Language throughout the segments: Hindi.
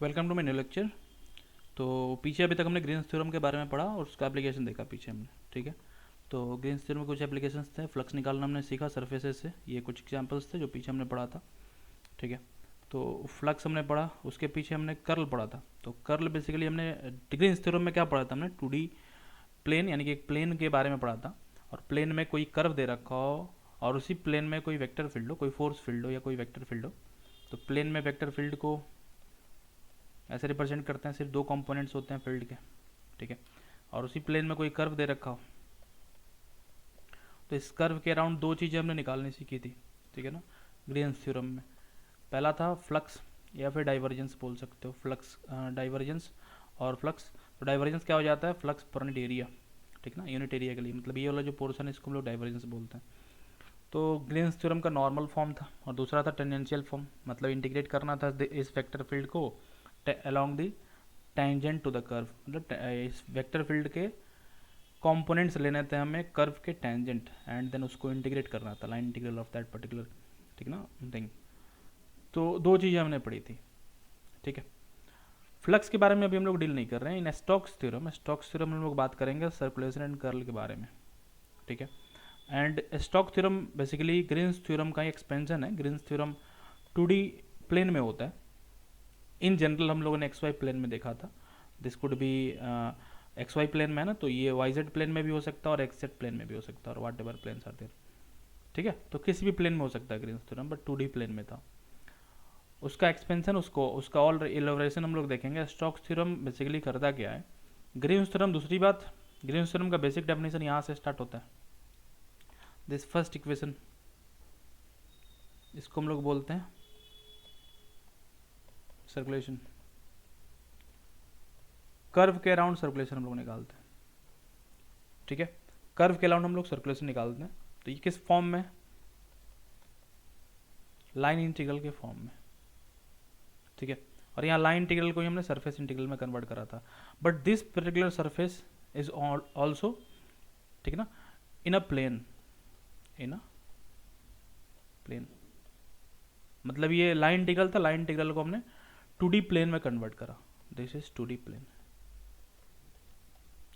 Welcome to my new lecture. तो पीछे अभी तक हमने ग्रीन्स थ्योरम के बारे में पढ़ा और उसका एप्लीकेशन देखा पीछे हमने, ठीक है। तो ग्रीन्स थ्योरम में कुछ एप्लीकेशंस थे, फ्लक्स निकालना हमने सीखा सरफेसेस से, ये कुछ एग्जांपल्स थे जो पीछे हमने पढ़ा था, ठीक है। तो फ्लक्स हमने पढ़ा, उसके पीछे हमने कर्ल पढ़ा था। तो कर्ल बेसिकली हमने ग्रीन्स थ्योरम में क्या पढ़ा था, हमने 2D प्लेन यानी कि एक प्लेन के बारे में पढ़ा था, और प्लेन में कोई कर्व दे रखा हो और उसी प्लेन में कोई वेक्टर फील्ड हो, कोई फोर्स फील्ड हो या कोई वेक्टर फील्ड हो। तो प्लेन में वेक्टर फील्ड को ऐसे रिप्रेजेंट करते हैं, सिर्फ दो कंपोनेंट्स होते हैं फील्ड के, ठीक है। और उसी प्लेन में कोई कर्व दे रखा हो, तो इस कर्व के अराउंड दो चीज़ें हमने निकालनी सीखी थी, ठीक है ना, ग्रीन्स थ्योरम में। पहला था फ्लक्स या फिर डाइवर्जेंस बोल सकते हो, फ्लक्स डाइवर्जेंस और फ्लक्स। तो डाइवर्जेंस क्या हो जाता है, फ्लक्स पर यूनिट एरिया, ठीक ना, यूनिट एरिया के लिए, मतलब ये वाला जो पोर्शन है इसको हम लोग डाइवर्जेंस बोलते हैं। तो ग्रीन्स थ्योरम का नॉर्मल फॉर्म था और दूसरा था टेंजेंशियल फॉर्म, मतलब इंटीग्रेट करना था इस वेक्टर फील्ड को along the tangent to the curve, मतलब इस वेक्टर फील्ड के कंपोनेंट्स लेने थे हमें कर्व के टेंजेंट, एंड देन उसको इंटीग्रेट करना था, line integral of that particular, ठीक ना थिंग। तो दो चीज़ें हमने पढ़ी थी, ठीक है। फ्लक्स के बारे में अभी हम लोग डील नहीं कर रहे हैं। इन स्टोक्स थ्योरम हम लोग बात करेंगे सर्कुलेशन एंड कर्ल के बारे में, ठीक है। And Stokes theorem basically Green's theorem का एक्सपेंशन है। ग्रीन्स थ्योरम 2D प्लेन में होता है। इन जनरल हम लोगों ने XY प्लेन में देखा था, this could be XY plane में है ना, तो ये YZ प्लेन में भी हो सकता है और XZ प्लेन में भी हो सकता है, और वाट एवर प्लेन्स आर देयर, ठीक है। तो किसी भी प्लेन में हो सकता है Green's theorem, but 2D plane में था। उसका एक्सपेंशन, उसका ऑल इलेबोरेशन हम लोग देखेंगे। स्टोक्स थ्योरम बेसिकली करता क्या है, ग्रीन्स थ्योरम, दूसरी बात ग्रीन्स थ्योरम का बेसिक डेफिनेशन यहाँ से स्टार्ट होता है। दिस फर्स्ट इक्वेशन, इसको हम लोग बोलते हैं सर्कुलेशन। कर्व के अराउंड सर्कुलेशन हम लोग निकालते हैं, ठीक है। कर्व के अराउंड हम लोग सर्कुलेशन निकालते हैं। तो ये किस फॉर्म में, लाइन इंटीग्रल के फॉर्म में, ठीक है। और यहाँ लाइन इंटीग्रल को ही हमने सरफेस इंटीग्रल में कन्वर्ट करा था, but this particular surface is also, ठीक है ना, इन अ प्लेन, मतलब ये लाइन इंटीग्रल था, लाइन इंटीग्रल को हमने 2D प्लेन में कन्वर्ट करा। This is 2D plane.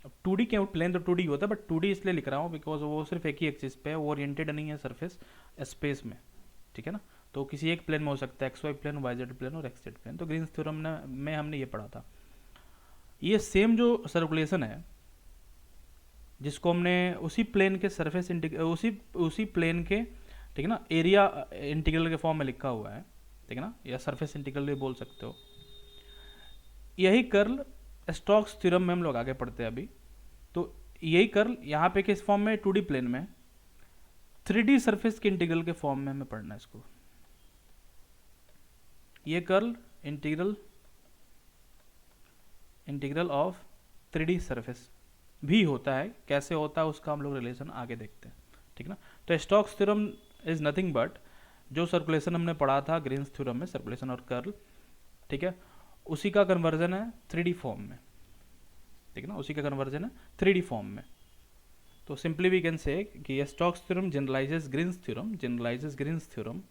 अब 2D क्यों, प्लेन तो 2D होता है, बट 2D इसलिए लिख रहा हूँ बिकॉज वो सिर्फ एक ही एक्सिस पे है, वो ओरिएंटेड नहीं है सरफेस स्पेस में, ठीक है ना। तो किसी एक प्लेन में हो सकता है, XY प्लेन, YZ प्लेन और XZ प्लेन। तो ग्रीन्स थ्योरम में हमने ये पढ़ा था। ये सेम जो सर्कुलेशन है जिसको हमने उसी प्लेन के सरफेस उसी प्लेन के, ठीक है ना, एरिया इंटीग्रल के फॉर्म में लिखा हुआ है, ठीक है ना, या सरफेस इंटीग्रल भी बोल सकते हो। यही कर्ल स्टोक्स थ्योरम में हम लोग आगे पढ़ते हैं अभी। तो यही कर्ल यहाँ पे किस फॉर्म में, 2D प्लेन में 3D सरफेस के इंटीग्रल के फॉर्म में हमें पढ़ना है इसको। ये curl integral of 3D surface भी होता है, कैसे होता है उसका हम लोग रिलेशन आगे देखते हैं, ठीक ना। तो Stokes theorem is nothing but जो सर्कुलेशन हमने पढ़ा था ग्रीन्स थ्योरम में, सर्कुलेशन और कर्ल, ठीक है, उसी का कन्वर्जन है 3D फॉर्म में, ठीक है ना, उसी का कन्वर्जन है 3D फॉर्म में। तो सिंपली वी कैन से कि स्टोक्स थ्योरम जनरलाइजेस ग्रीन्स थ्योरम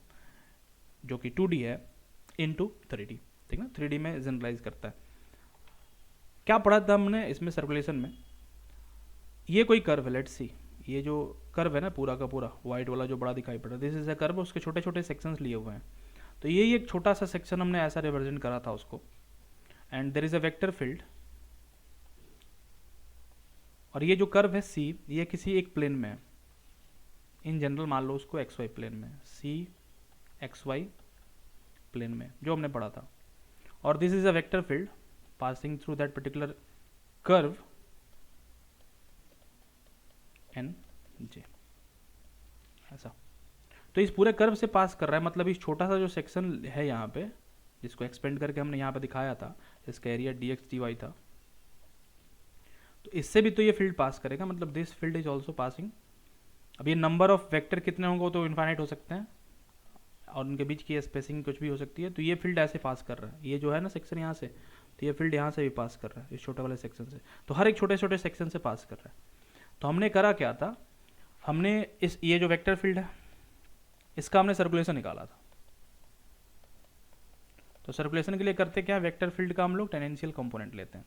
जो कि 2D है इनटू 3D, ठीक ना, 3D में जनरलाइज करता है। क्या पढ़ा था हमने इसमें सर्कुलेशन में, ये कोई कर्व है, लेट्स सी, ये जो कर्व है ना पूरा का पूरा व्हाइट वाला जो बड़ा दिखाई पड़ रहा है, दिस इज अ कर्व, उसके छोटे छोटे सेक्शंस लिए हुए हैं। तो यही एक छोटा सा सेक्शन हमने ऐसा रिप्रेजेंट करा था उसको, and there is a vector field, और ये जो कर्व है C, ये किसी एक प्लेन में है, इन जनरल मान लो उसको XY प्लेन में, C XY प्लेन में, जो हमने पढ़ा था। और this is a vector field passing through that particular curve NJ, ऐसा। तो इस पूरे कर्व से पास कर रहा है, मतलब इस छोटा सा जो सेक्शन है यहाँ पे, जिसको एक्सपेंड करके हमने यहाँ पे दिखाया था, इसका एरिया dx dy था, तो इससे भी तो ये फील्ड पास करेगा, मतलब this field is also passing. अब ये नंबर ऑफ वेक्टर कितने होंगे तो इन्फाइनाइट हो सकते हैं, और उनके बीच की स्पेसिंग कुछ भी हो सकती है। तो ये फील्ड ऐसे पास कर रहा है, ये जो है ना सेक्शन यहाँ से, तो ये फील्ड यहाँ से भी पास कर रहा है इस छोटे वाले सेक्शन से, तो हर एक छोटे छोटे सेक्शन से पास कर रहा है। तो हमने करा क्या था, हमने इस ये जो वेक्टर फील्ड है इसका हमने सर्कुलेशन निकाला था। तो सर्कुलेशन के लिए करते क्या, वेक्टर फील्ड का हम लोग टेंजेंशियल कंपोनेंट लेते हैं।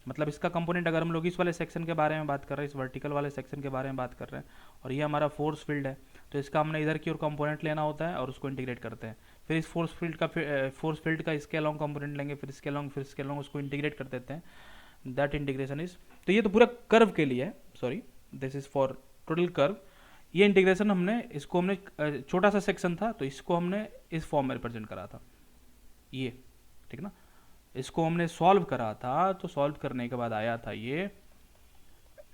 मतलब इसका कंपोनेंट अगर हम लोग इस वाले सेक्शन के बारे में बात कर रहे हैं, इस वर्टिकल वाले सेक्शन के बारे में बात कर रहे हैं, और ये हमारा फोर्स फील्ड है, तो इसका हमने इधर की ओर कंपोनेंट लेना होता है और उसको इंटीग्रेट करते हैं। फिर इस फोर्स फील्ड का इसके अलॉन्ग कंपोनेंट लेंगे, फिर इसके अलॉन्ग उसको इंटीग्रेट कर देते हैं। दैट इंटीग्रेशन इज, तो ये तो पूरा कर्व के लिए है, sorry this is for total curve. ये इंटीग्रेशन हमने छोटा सा सेक्शन था तो इसको हमने इस फॉर्म में रिप्रेजेंट करा था, ये ठीक ना। इसको हमने सॉल्व करा था, तो सॉल्व करने के बाद आया था ये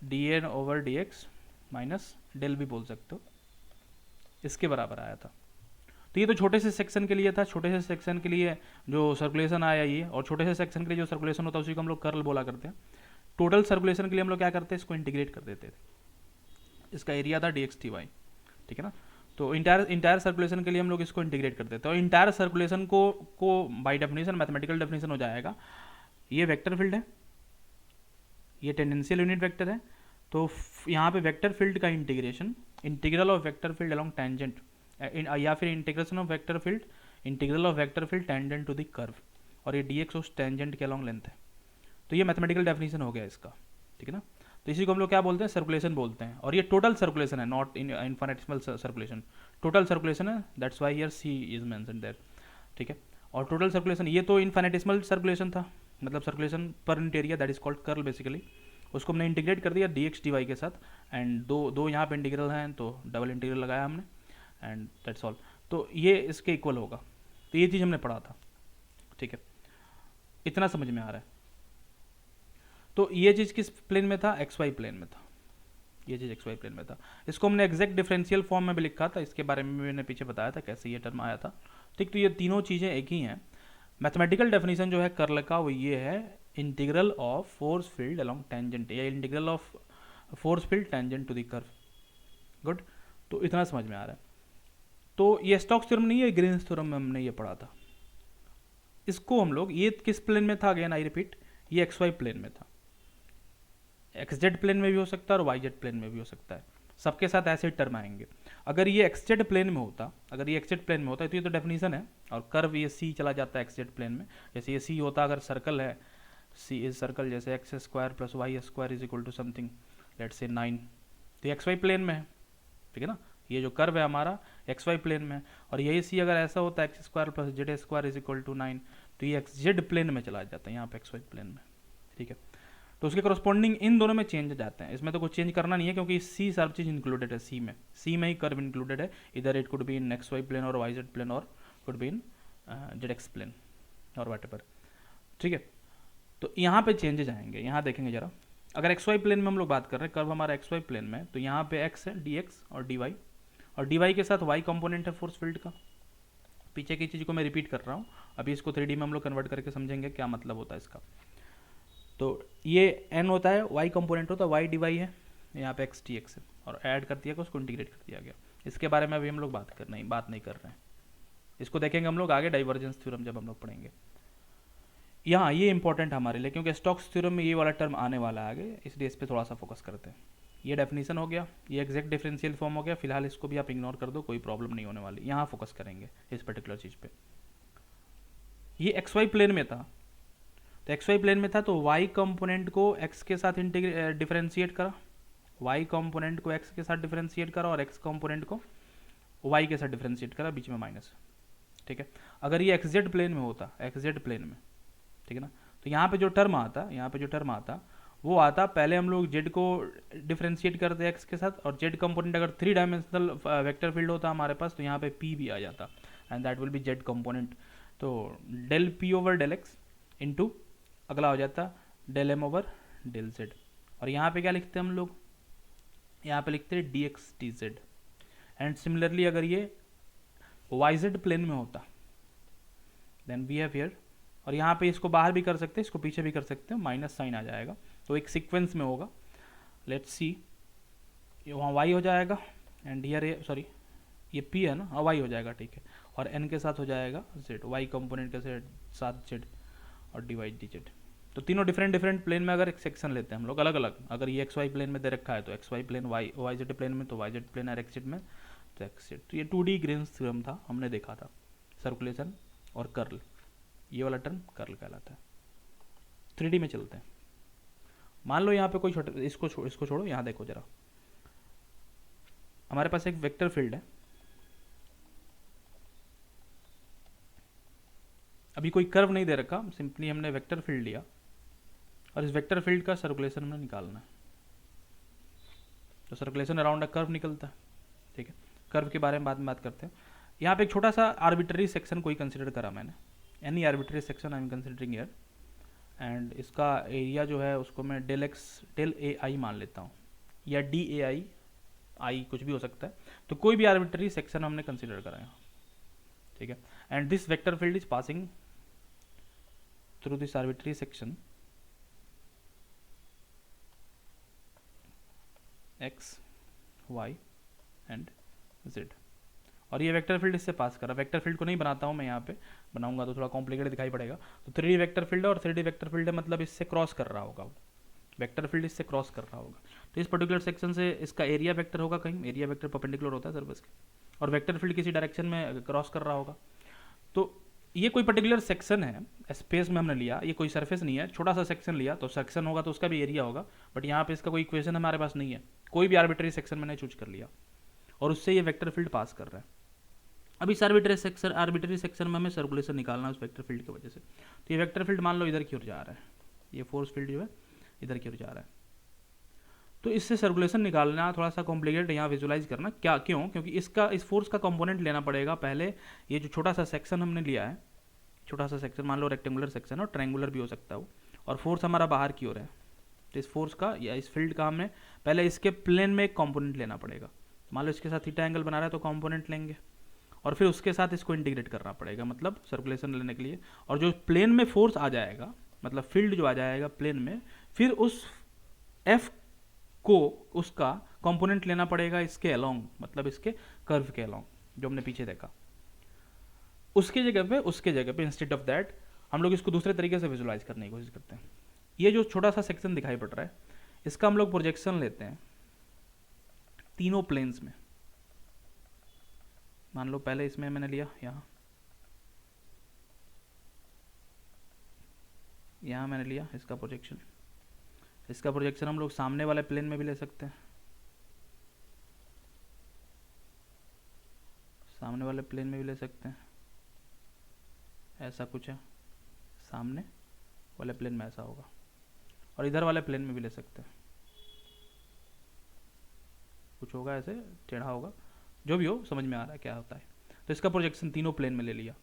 dn/dx माइनस डेल भी बोल सकते हो, इसके बराबर आया था। तो ये तो छोटे से सेक्शन के लिए था, छोटे से सेक्शन के लिए जो सर्कुलेशन आया ये, और छोटे से सेक्शन के लिए जो सर्कुलेशन होता है उसी को हम लोग कर्ल बोला करते हैं। टोटल सर्कुलेशन के लिए हम लोग क्या करते हैं, इसको इंटीग्रेट कर देते थे। इसका एरिया था dx/dy, ठीक है ना। तो इंटायर सर्कुलेशन के लिए हम लोग इसको इंटीग्रेट कर देते हैं, और इंटायर सर्कुलेशन को बाय डेफिनेशन मैथमेटिकल डेफिनेशन हो जाएगा, ये वेक्टर फील्ड है, ये टेंडेंशियल यूनिट वेक्टर है, तो यहाँ पे वेक्टर फील्ड का integral of vector field along tangent, या फिर integration of vector field, integral of vector field tangent to the curve, और ये dx उस टेंजेंट के अलोंग लेंथ है। तो ये मैथमेटिकल डेफिनेशन हो गया इसका, ठीक है ना। तो इसी को हम लोग क्या बोलते हैं, सर्कुलेशन बोलते हैं, और ये टोटल सर्कुलेशन है, not infinitesimal circulation, total circulation है, that's why here C is mentioned there, ठीक है। और टोटल सर्कुलेशन, ये तो इनफिनिटेसिमल सर्कुलेशन था, मतलब circulation per unit area, that is called curl basically. उसको हमने इंटीग्रेट कर दिया dx/dy के साथ, एंड दो यहाँ पे इंटीग्रल हैं तो डबल इंटीग्रल लगाया हमने, एंड दैट्स ऑल। तो ये इसके इक्वल होगा, तो ये चीज़ हमने पढ़ा था, ठीक है। इतना समझ में आ रहा है। तो ये चीज़ किस प्लेन में था, xy प्लेन में था, ये चीज़ xy प्लेन में था। इसको हमने एग्जैक्ट डिफरेंशियल फॉर्म में भी लिखा था, इसके बारे में मैंने पीछे बताया था कैसे ये टर्म आया था, ठीक। तो ये तीनों चीज़ें एक ही हैं। मैथमेटिकल डेफिनेशन जो है कर्ल का वो ये है, integral of force field along tangent, या integral of force field tangent to the curve. Good, तो इतना समझ में आ रहा है। तो ये स्टोक्स थ्योरम नहीं है, ग्रीन्स थ्योरम में हमने ये पढ़ा था। इसको हम लोग, ये किस प्लेन में था, अगेन आई रिपीट, ये xy प्लेन में था। xz प्लेन में भी हो सकता है और yz प्लेन में भी हो सकता है, सबके साथ ऐसे टर्म आएंगे। अगर ये xz प्लेन में होता, तो ये तो डेफिनेशन है, और कर्व ये c चला जाता है xz प्लेन में। जैसे ये c होता, अगर सर्कल है, c इज सर्कल, जैसे x² + y² is equal to something let's say 9, तो ये xy प्लेन में है, ठीक है ना। ये जो कर्व है हमारा xy प्लेन में, और यही c अगर ऐसा होता है x² + z² is equal to 9, तो ये xz प्लेन में चला जाता है, यहाँ पे xy प्लेन में, ठीक है। तो उसके करस्पॉन्डिंग इन दोनों में चेंज जाते हैं, इसमें तो कुछ चेंज करना नहीं है, क्योंकि सी सब चीज़ इंक्लूडेड है, सी में ही कर्व इंक्लूडेड है। इधर it could be in xy plane और yz प्लेन, और could be in zx plane और व्हाटएवर, ठीक है। तो यहाँ पे चेंजेज आएंगे, यहाँ देखेंगे जरा। अगर xy प्लेन में हम लोग बात कर रहे हैं, कर्व हमारा xy प्लेन में, तो यहाँ पे x है, dx और dy, और dy के साथ y कंपोनेंट है फोर्स फील्ड का। पीछे की चीज़ को मैं रिपीट कर रहा हूँ, अभी इसको 3D में हम लोग कन्वर्ट करके समझेंगे क्या मतलब होता है इसका। तो ये n होता है, y कंपोनेंट होता है, y dy है, यहाँ पे x dx है, और ऐड कर दिया गया, उसको इंटीग्रेट कर दिया गया। इसके बारे में अभी हम लोग बात नहीं कर रहे हैं, इसको देखेंगे हम लोग आगे डाइवर्जेंस थ्योरम जब हम लोग पढ़ेंगे। यहाँ ये इंपॉर्टेंट हमारे लिए, क्योंकि स्टोक्स थ्योरम में ये वाला टर्म आने वाला है आगे, इसलिए इस पर थोड़ा सा फोकस करते हैं। ये डेफिनेशन हो गया, ये एग्जैक्ट डिफरेंशियल फॉर्म हो गया, फिलहाल इसको भी आप इग्नोर कर दो, कोई प्रॉब्लम नहीं होने वाली। यहाँ फोकस करेंगे इस पर्टिकुलर चीज़ पे। ये xy प्लेन में था, तो xy प्लेन में था, तो y कंपोनेंट को x के साथ डिफरेंशिएट करा, y कंपोनेंट को x के साथ डिफरेंशिएट करा, और x कंपोनेंट को y के साथ डिफरेंशिएट करा, बीच में माइनस, ठीक है। अगर ये xz प्लेन में होता, xz प्लेन में, ठीक है ना, तो यहाँ पे जो टर्म आता वो आता, पहले हम लोग z को डिफरेंशिएट करते x के साथ, और z कंपोनेंट अगर 3 डायमेंशनल वेक्टर फील्ड होता हमारे पास, तो यहाँ पे p भी आ जाता, and that will B z component. तो डेल p/x इंटू अगला हो जाता डेल m/del z, और यहाँ पे क्या लिखते हैं हम लोग, यहाँ पे लिखते हैं dx dz। एंड सिमिलरली अगर ये yz प्लेन में होता, देन वी हैव हियर, और यहाँ पे इसको बाहर भी कर सकते हैं, इसको पीछे भी कर सकते हैं, माइनस साइन आ जाएगा, तो एक सीक्वेंस में होगा। लेट्स सी, ये वहाँ y हो जाएगा, एंड हियर सॉरी ये p है ना, y हो जाएगा, ठीक है, और n के साथ हो जाएगा z, y कंपोनेंट के साथ z, और डिवाइड dz। तो तीनों डिफरेंट प्लेन में अगर एक सेक्शन लेते हैं हम लोग अलग अलग, अगर ये xy प्लेन में दे रखा है तो xy प्लेन, yz प्लेन में तो yz प्लेन, और xz में तो xz। तो ये 2D ग्रीन्स थ्योरम था, हमने देखा था, सर्कुलेशन और कर्ल, ये वाला टर्म कर्ल कहलाता है। 3D में चलते हैं। मान लो यहाँ पे कोई छोटे, इसको छोड़ो, यहाँ देखो जरा, हमारे पास एक वेक्टर फील्ड है। अभी कोई कर्व नहीं दे रखा, सिंपली हमने वेक्टर फील्ड लिया और इस वेक्टर फील्ड का सर्कुलेशन हमने निकालना है। तो सर्कुलेशन अराउंड अ कर्व निकलता है, ठीक है। कर्व के बारे में बाद में बात करते हैं। यहाँ पे एक छोटा सा आर्बिट्ररी सेक्शन कोई कंसिडर करा मैंने, any arbitrary section I am considering here, and इसका एरिया जो है उसको मैं डेल ए आई मान लेता हूँ, या डी ए आई कुछ भी हो सकता है। तो कोई भी आर्बिट्ररी सेक्शन हमने कंसिडर करा यहाँ, ठीक है। And this vector field is passing through this arbitrary section X Y and Z, और ये वेक्टर फील्ड इससे पास कर रहा है। वेक्टर फील्ड को नहीं बनाता हूँ मैं, यहाँ पे बनाऊंगा तो थोड़ा कॉम्प्लिकेटेड दिखाई पड़ेगा। तो 3D वेक्टर फील्ड है और 3D वेक्टर फील्ड है मतलब इससे क्रॉस कर रहा होगा, वो वेक्टर फील्ड इससे क्रॉस कर रहा होगा। तो इस पर्टिकुलर सेक्शन से इसका एरिया वेक्टर होगा, कहीं एरिया वेक्टर परपेंडिकुलर होता है सरफेस के, और वेक्टर फील्ड किसी डायरेक्शन में क्रॉस कर रहा होगा। तो ये कोई पर्टिकुलर सेक्शन है, स्पेस में हमने लिया, ये कोई सरफेस नहीं है, छोटा सा सेक्शन लिया, तो सेक्शन होगा तो उसका भी एरिया होगा। बट यहाँ पे इसका कोई इक्वेशन हमारे पास नहीं है, कोई भी आर्बिट्ररी सेक्शन मैंने चूज कर लिया और उससे ये वेक्टर फील्ड पास कर रहा है। अब इस आर्बिट्ररी सेक्शन में हमें सर्कुलेशन निकालना है उस वेक्टर फील्ड की वजह से। तो ये वेक्टर फील्ड मान लो इधर की ओर जा रहा है, ये फोर्स फील्ड जो है इधर की ओर जा रहा है। तो इससे सर्कुलेशन निकालना थोड़ा सा कॉम्प्लिकेटेड, यहाँ विजुलाइज करना क्या, क्यों, क्योंकि इस फोर्स का कंपोनेंट लेना पड़ेगा पहले। ये जो छोटा सा सेक्शन हमने लिया है, छोटा सा सेक्शन मान लो रेक्टेंगुलर सेक्शन और ट्रायंगुलर भी हो सकता है वो, और फोर्स हमारा बाहर की ओर है। तो इस फोर्स का या इस फील्ड का हमें पहले इसके प्लेन में एक कॉम्पोनेंट लेना पड़ेगा। मान लो इसके साथ थीटा एंगल बना रहा है तो कॉम्पोनेंट लेंगे, और फिर उसके साथ इसको इंटीग्रेट करना पड़ेगा, मतलब सर्कुलेशन लेने के लिए। और जो प्लेन में फोर्स आ जाएगा, मतलब फील्ड जो आ जाएगा प्लेन में, फिर उस एफ को उसका कंपोनेंट लेना पड़ेगा इसके अलोंग, मतलब इसके कर्व के अलोंग जो हमने पीछे देखा। उसके जगह पे इंस्टेड ऑफ दैट हम लोग इसको दूसरे तरीके से विजुलाइज करने की कोशिश करते हैं। ये जो छोटा सा सेक्शन दिखाई पड़ रहा है, इसका हम लोग प्रोजेक्शन लेते हैं तीनों प्लेन्स में। मान लो पहले इसमें मैंने लिया, यहाँ मैंने लिया इसका प्रोजेक्शन हम लोग सामने वाले प्लेन में भी ले सकते हैं, सामने वाले प्लेन में भी ले सकते हैं, ऐसा कुछ है, सामने वाले प्लेन में ऐसा होगा, और इधर वाले प्लेन में भी ले सकते हैं, कुछ होगा ऐसे टेढ़ा होगा, जो भी हो समझ में आ रहा है क्या होता है। तो इसका प्रोजेक्शन तीनों प्लेन में ले लिया,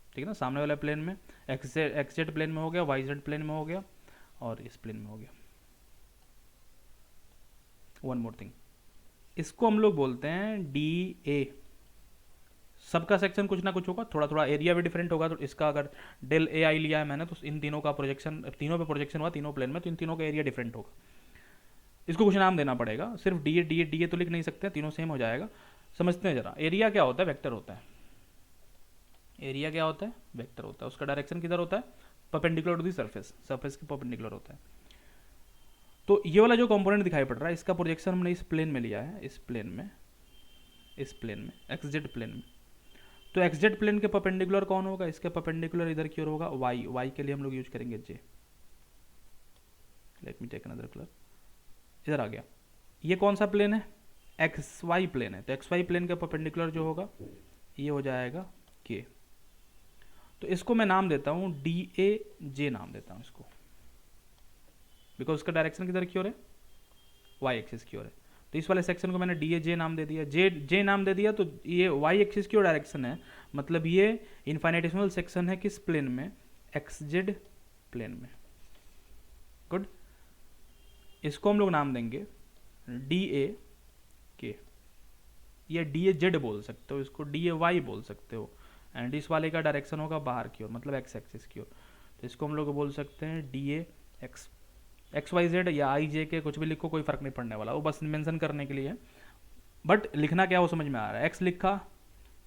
ठीक है ना। सामने वाले प्लेन में एक्स जेड प्लेन में हो गया, वाई जेड प्लेन में हो गया, और इस प्लेन में हो गया। वन मोर थिंग, इसको हम लोग बोलते हैं डी ए। सबका सेक्शन कुछ ना कुछ होगा, थोड़ा थोड़ा एरिया भी डिफरेंट होगा। तो इसका अगर डेल ए आई लिया है मैंने, तो इन तीनों का प्रोजेक्शन, तीनों पे प्रोजेक्शन हुआ तीनों प्लेन में, तो इन तीनों का एरिया डिफरेंट होगा। इसको कुछ नाम देना पड़ेगा, सिर्फ डी ए तो लिख नहीं सकते, तीनों सेम हो जाएगा। समझते हैं जरा, एरिया क्या होता है, वेक्टर होता है। एरिया क्या होता है, वेक्टर होता है। उसका डायरेक्शन किधर होता है, परपेंडिकुलर टू दी सरफेस के परपेंडिकुलर होता है। तो ये वाला जो कंपोनेंट दिखाई पड़ रहा है, इसका प्रोजेक्शन हमने इस प्लेन में लिया है, इस प्लेन में एक्स जेड प्लेन में। तो एक्स जेड प्लेन के परपेंडिकुलर कौन होगा, इसके परपेंडिकुलर इधर की ओर होगा वाई के लिए हम लोग यूज करेंगे j. Let me take another colour, इधर आ गया। ये कौन सा प्लेन है, एक्स वाई प्लेन है। तो एक्स वाई प्लेन का परपेंडिकुलर जो होगा ये हो जाएगा के। तो इसको मैं नाम देता हूँ डी ए जे नाम देता हूँ इसको, बिकॉज उसका डायरेक्शन किधर की ओर है, वाई एक्सिस की ओर है। तो इस वाले सेक्शन को मैंने डी ए जे नाम दे दिया, जे नाम दे दिया। तो ये वाई एक्सिस की ओर डायरेक्शन है, मतलब ये इनफाइनेटेसिमल सेक्शन है किस प्लेन में, एक्स जेड प्लेन में। गुड, इसको हम लोग नाम देंगे डी ए के, ये डी ए जेड बोल सकते हो, इसको डी ए वाई बोल सकते हो। एंड इस वाले का डायरेक्शन होगा बाहर की ओर, मतलब एक्स एक्सिस की ओर। तो इसको हम लोग बोल सकते हैं D A X Y Z, या आई जे के, कुछ भी लिखो, कोई फर्क नहीं पड़ने वाला, वो बस मेंशन करने के लिए है। बट लिखना क्या वो समझ में आ रहा है। एक्स लिखा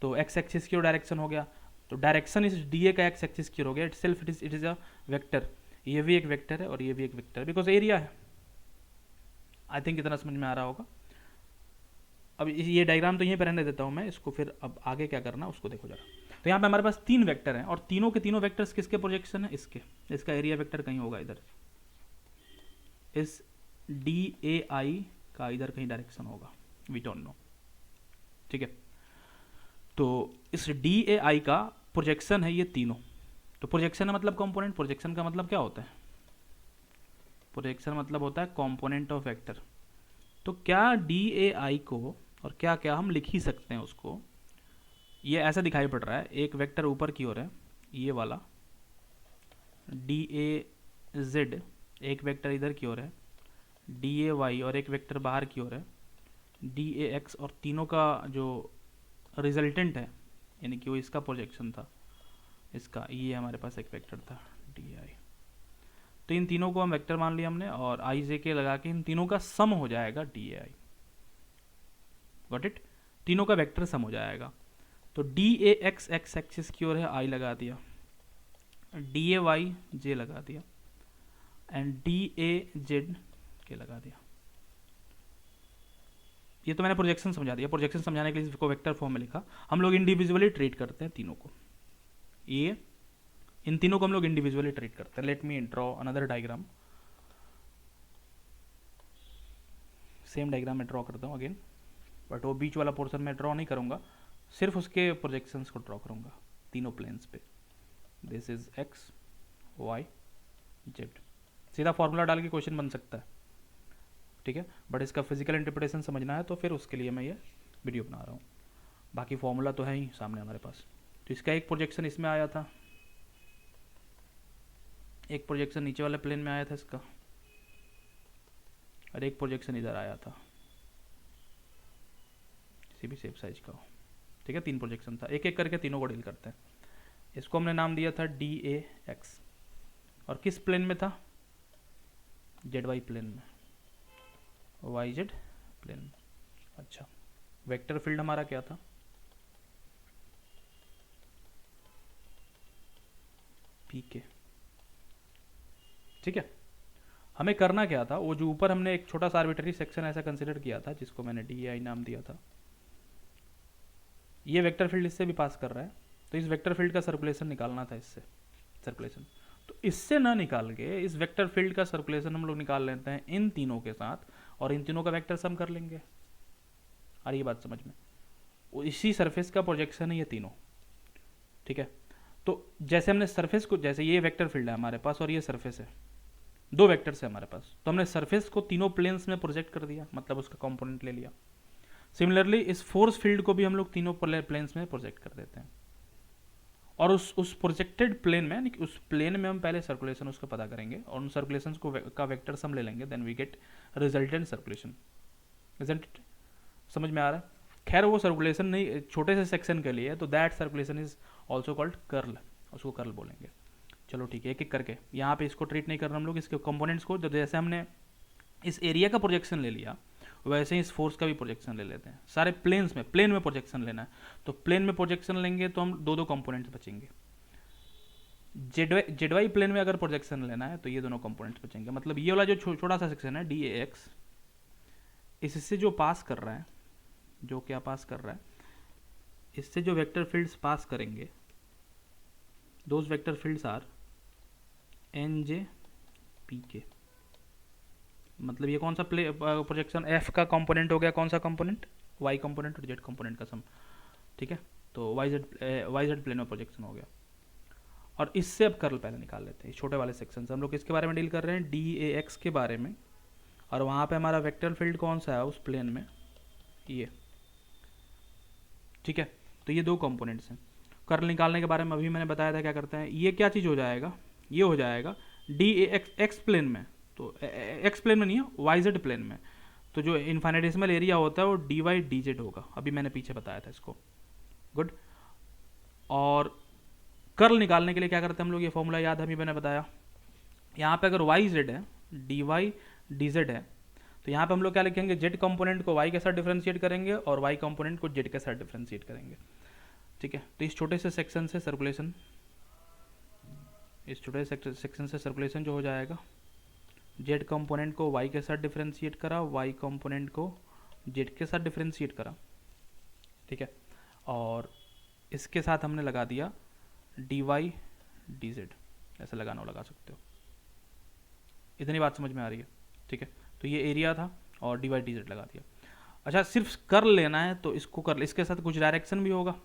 तो एक्स एक्सिस की ओर डायरेक्शन हो गया, तो डायरेक्शन इस डी ए का एक्स एक्सिस की ओर हो गया। इट इज अ वेक्टर, ये भी एक वेक्टर है और ये भी एक वेक्टर है, बिकॉज एरिया है। आई थिंक इतना समझ में आ रहा होगा। अब ये डायग्राम तो यहीं पर रहने देता हूँ मैं इसको, फिर अब आगे क्या करना उसको देखो जरा। तो यहाँ पे हमारे पास 3 वेक्टर हैं और तीनों के तीनों वेक्टर्स किसके प्रोजेक्शन है, इसके। इसका एरिया वेक्टर कहीं होगा इधर, इस DAI का इधर कहीं डायरेक्शन होगा, वी डोंट नो, ठीक है। तो इस DAI का प्रोजेक्शन है ये तीनों। तो प्रोजेक्शन का मतलब कंपोनेंट, प्रोजेक्शन का मतलब क्या होता है, प्रोजेक्शन मतलब होता है कंपोनेंट ऑफ वेक्टर। तो क्या DAI को और क्या क्या हम लिख ही सकते हैं उसको, ये ऐसा दिखाई पड़ रहा है, एक वेक्टर ऊपर की ओर है ये वाला DAZ, एक वेक्टर इधर की ओर है DAY और एक वेक्टर बाहर की ओर है DAX, और तीनों का जो रिजल्टेंट है यानी कि वो इसका प्रोजेक्शन था, इसका ये हमारे पास एक वेक्टर था DI। तो इन तीनों को हम वेक्टर मान लिया हमने और IJ के लगा के इन तीनों का सम हो जाएगा DAI, गॉट इट, तीनों का वेक्टर सम हो जाएगा। तो DAX एक्स एक्सिस की ओर है I लगा दिया, DAY J लगा दिया एंड DAZ के लगा दिया। ये तो मैंने प्रोजेक्शन समझा दिया, प्रोजेक्शन समझाने के लिए इसको वेक्टर फॉर्म में लिखा। हम लोग इंडिविजुअली ट्रीट करते हैं तीनों को, ये इन तीनों को हम लोग इंडिविजुअली ट्रीट करते हैं। Let me draw another diagram, same diagram में ड्रॉ करता हूँ अगेन, बट वो बीच वाला पोर्शन में ड्रॉ नहीं करूँगा, सिर्फ उसके प्रोजेक्शंस को ड्रॉ करूँगा तीनों प्लेन्स पे। This is X Y Z, सीधा फॉर्मूला डाल के क्वेश्चन बन सकता है, ठीक है, बट इसका फिजिकल इंटरप्रिटेशन समझना है तो फिर उसके लिए मैं ये वीडियो बना रहा हूँ। बाकी फॉर्मूला तो है ही सामने हमारे पास। तो इसका एक प्रोजेक्शन इसमें आया था, एक प्रोजेक्शन नीचे वाले प्लेन में आया था इसका, और एक प्रोजेक्शन इधर आया था, इसी भी सेम साइज का हो, ठीक है। 3 प्रोजेक्शन था, एक एक करके तीनों को डील करते हैं। इसको हमने नाम दिया था DAX, और किस प्लेन में था, ZY प्लेन में, YZ प्लेन में। अच्छा, वेक्टर फील्ड हमारा क्या था, PK, ठीक है। हमें करना क्या था, वो जो ऊपर हमने एक छोटा सा आर्बिट्ररी सेक्शन ऐसा कंसिडर किया था जिसको मैंने DAI नाम दिया था, ये वेक्टर फील्ड इससे भी पास कर रहा है, तो इस वेक्टर फील्ड का सर्कुलेशन निकालना था, इससे सर्कुलेशन। तो इससे ना निकाल के इस वेक्टर फील्ड का सर्कुलेशन हम लोग निकाल लेते हैं इन तीनों के साथ, और इन तीनों का वेक्टर सम कर लेंगे। और ये बात समझ में, इसी सरफेस का प्रोजेक्शन है ये तीनों, ठीक है। तो जैसे हमने सरफेस को, जैसे ये वेक्टर फील्ड है हमारे पास और ये सरफेस है, 2 वेक्टर्स है हमारे पास, तो हमने सरफेस को तीनों प्लेन्स में प्रोजेक्ट कर दिया, मतलब उसका कंपोनेंट ले लिया। सिमिलरली इस फोर्स फील्ड को भी हम लोग तीनों प्लेन्स में प्रोजेक्ट कर देते हैं, और उस प्रोजेक्टेड प्लेन में, यानी कि उस प्लेन में हम पहले सर्कुलेशन उसका पता करेंगे और उन सर्कुलेशन को का वेक्टर सम ले लेंगे, then we get resultant circulation. Isn't it, समझ में आ रहा है। खैर वो सर्कुलेशन नहीं, छोटे से सेक्शन के लिए, तो that circulation is also called curl, उसको कर्ल बोलेंगे। चलो ठीक है, एक एक करके यहाँ पे इसको ट्रीट नहीं करना हम लोग, इसके कंपोनेंट्स को। जैसे हमने इस एरिया का प्रोजेक्शन ले लिया, वैसे ही इस फोर्स का भी प्रोजेक्शन ले लेते हैं। सारे प्लेन्स में, प्लेन में प्रोजेक्शन लेना है, तो प्लेन में प्रोजेक्शन लेंगे तो हम 2 कंपोनेंट्स बचेंगे। जेडवाई प्लेन में अगर प्रोजेक्शन लेना है तो ये दोनों कंपोनेंट्स बचेंगे। मतलब ये वाला जो छोटा सा सेक्शन है DAX, इससे जो पास कर रहा है, जो क्या पास कर रहा है, इससे जो वेक्टर फील्ड्स पास करेंगे, those vector fields are NJ PK। मतलब ये कौन सा प्रोजेक्शन, F का कंपोनेंट हो गया, कौन सा कंपोनेंट, Y कंपोनेंट और Z कंपोनेंट का सम, ठीक है। तो YZ प्लेन में प्रोजेक्शन हो गया। और इससे अब कर्ल पहले निकाल लेते हैं, छोटे वाले सेक्शन से। हम लोग किसके बारे में डील कर रहे हैं, DAX के बारे में, और वहाँ पे हमारा वेक्टर फील्ड कौन सा है उस प्लेन में, ये, ठीक है। तो ये 2 कंपोनेंट्स हैं। कर्ल निकालने के बारे में अभी मैंने बताया था क्या करते हैं। ये क्या चीज़ हो जाएगा, ये हो जाएगा DAX प्लेन में, तो एक्स प्लेन में नहीं है, YZ प्लेन में। तो जो इन्फाइनेटेसिमल एरिया होता है वो DY, DZ होगा, अभी मैंने पीछे बताया था इसको, गुड। और कर्ल निकालने के बारे में अभी मैंने बताया था क्या करते हैं, ये क्या चीज़ हो जाएगा, ये हो जाएगा DAX प्लेन में, तो जो इन्फाइनेटेसिमल एरिया होता है वो dy dz होगा, अभी मैंने पीछे बताया था इसको, गुड। और कर्ल निकालने के लिए क्या करते हैं हम लोग, ये फॉर्मूला याद है, अभी मैंने बताया। यहाँ पे अगर YZ है, DY DZ है, तो यहाँ पे हम लोग क्या लिखेंगे, Z कंपोनेंट को Y के साथ डिफरेंशिएट करेंगे और Y कंपोनेंट को Z के साथ डिफरेंशिएट करेंगे, ठीक है। तो इस छोटे से सेक्शन से सर्कुलेशन, इस छोटे सेक्शन से सर्कुलेशन जो हो जाएगा, Z कंपोनेंट को Y के साथ डिफरेंशिएट करा, Y कंपोनेंट को Z के साथ डिफरेंशिएट करा, ठीक है। और इसके साथ हमने लगा दिया डी वाई डी जेड, ऐसे लगाना हो लगा सकते हो। इतनी बात समझ में आ रही है? ठीक है, तो ये एरिया था और डी वाई डी जेड लगा दिया। अच्छा, सिर्फ कर्ल लेना है तो इसको कर्ल, इसके साथ कुछ डायरेक्शन भी होगा।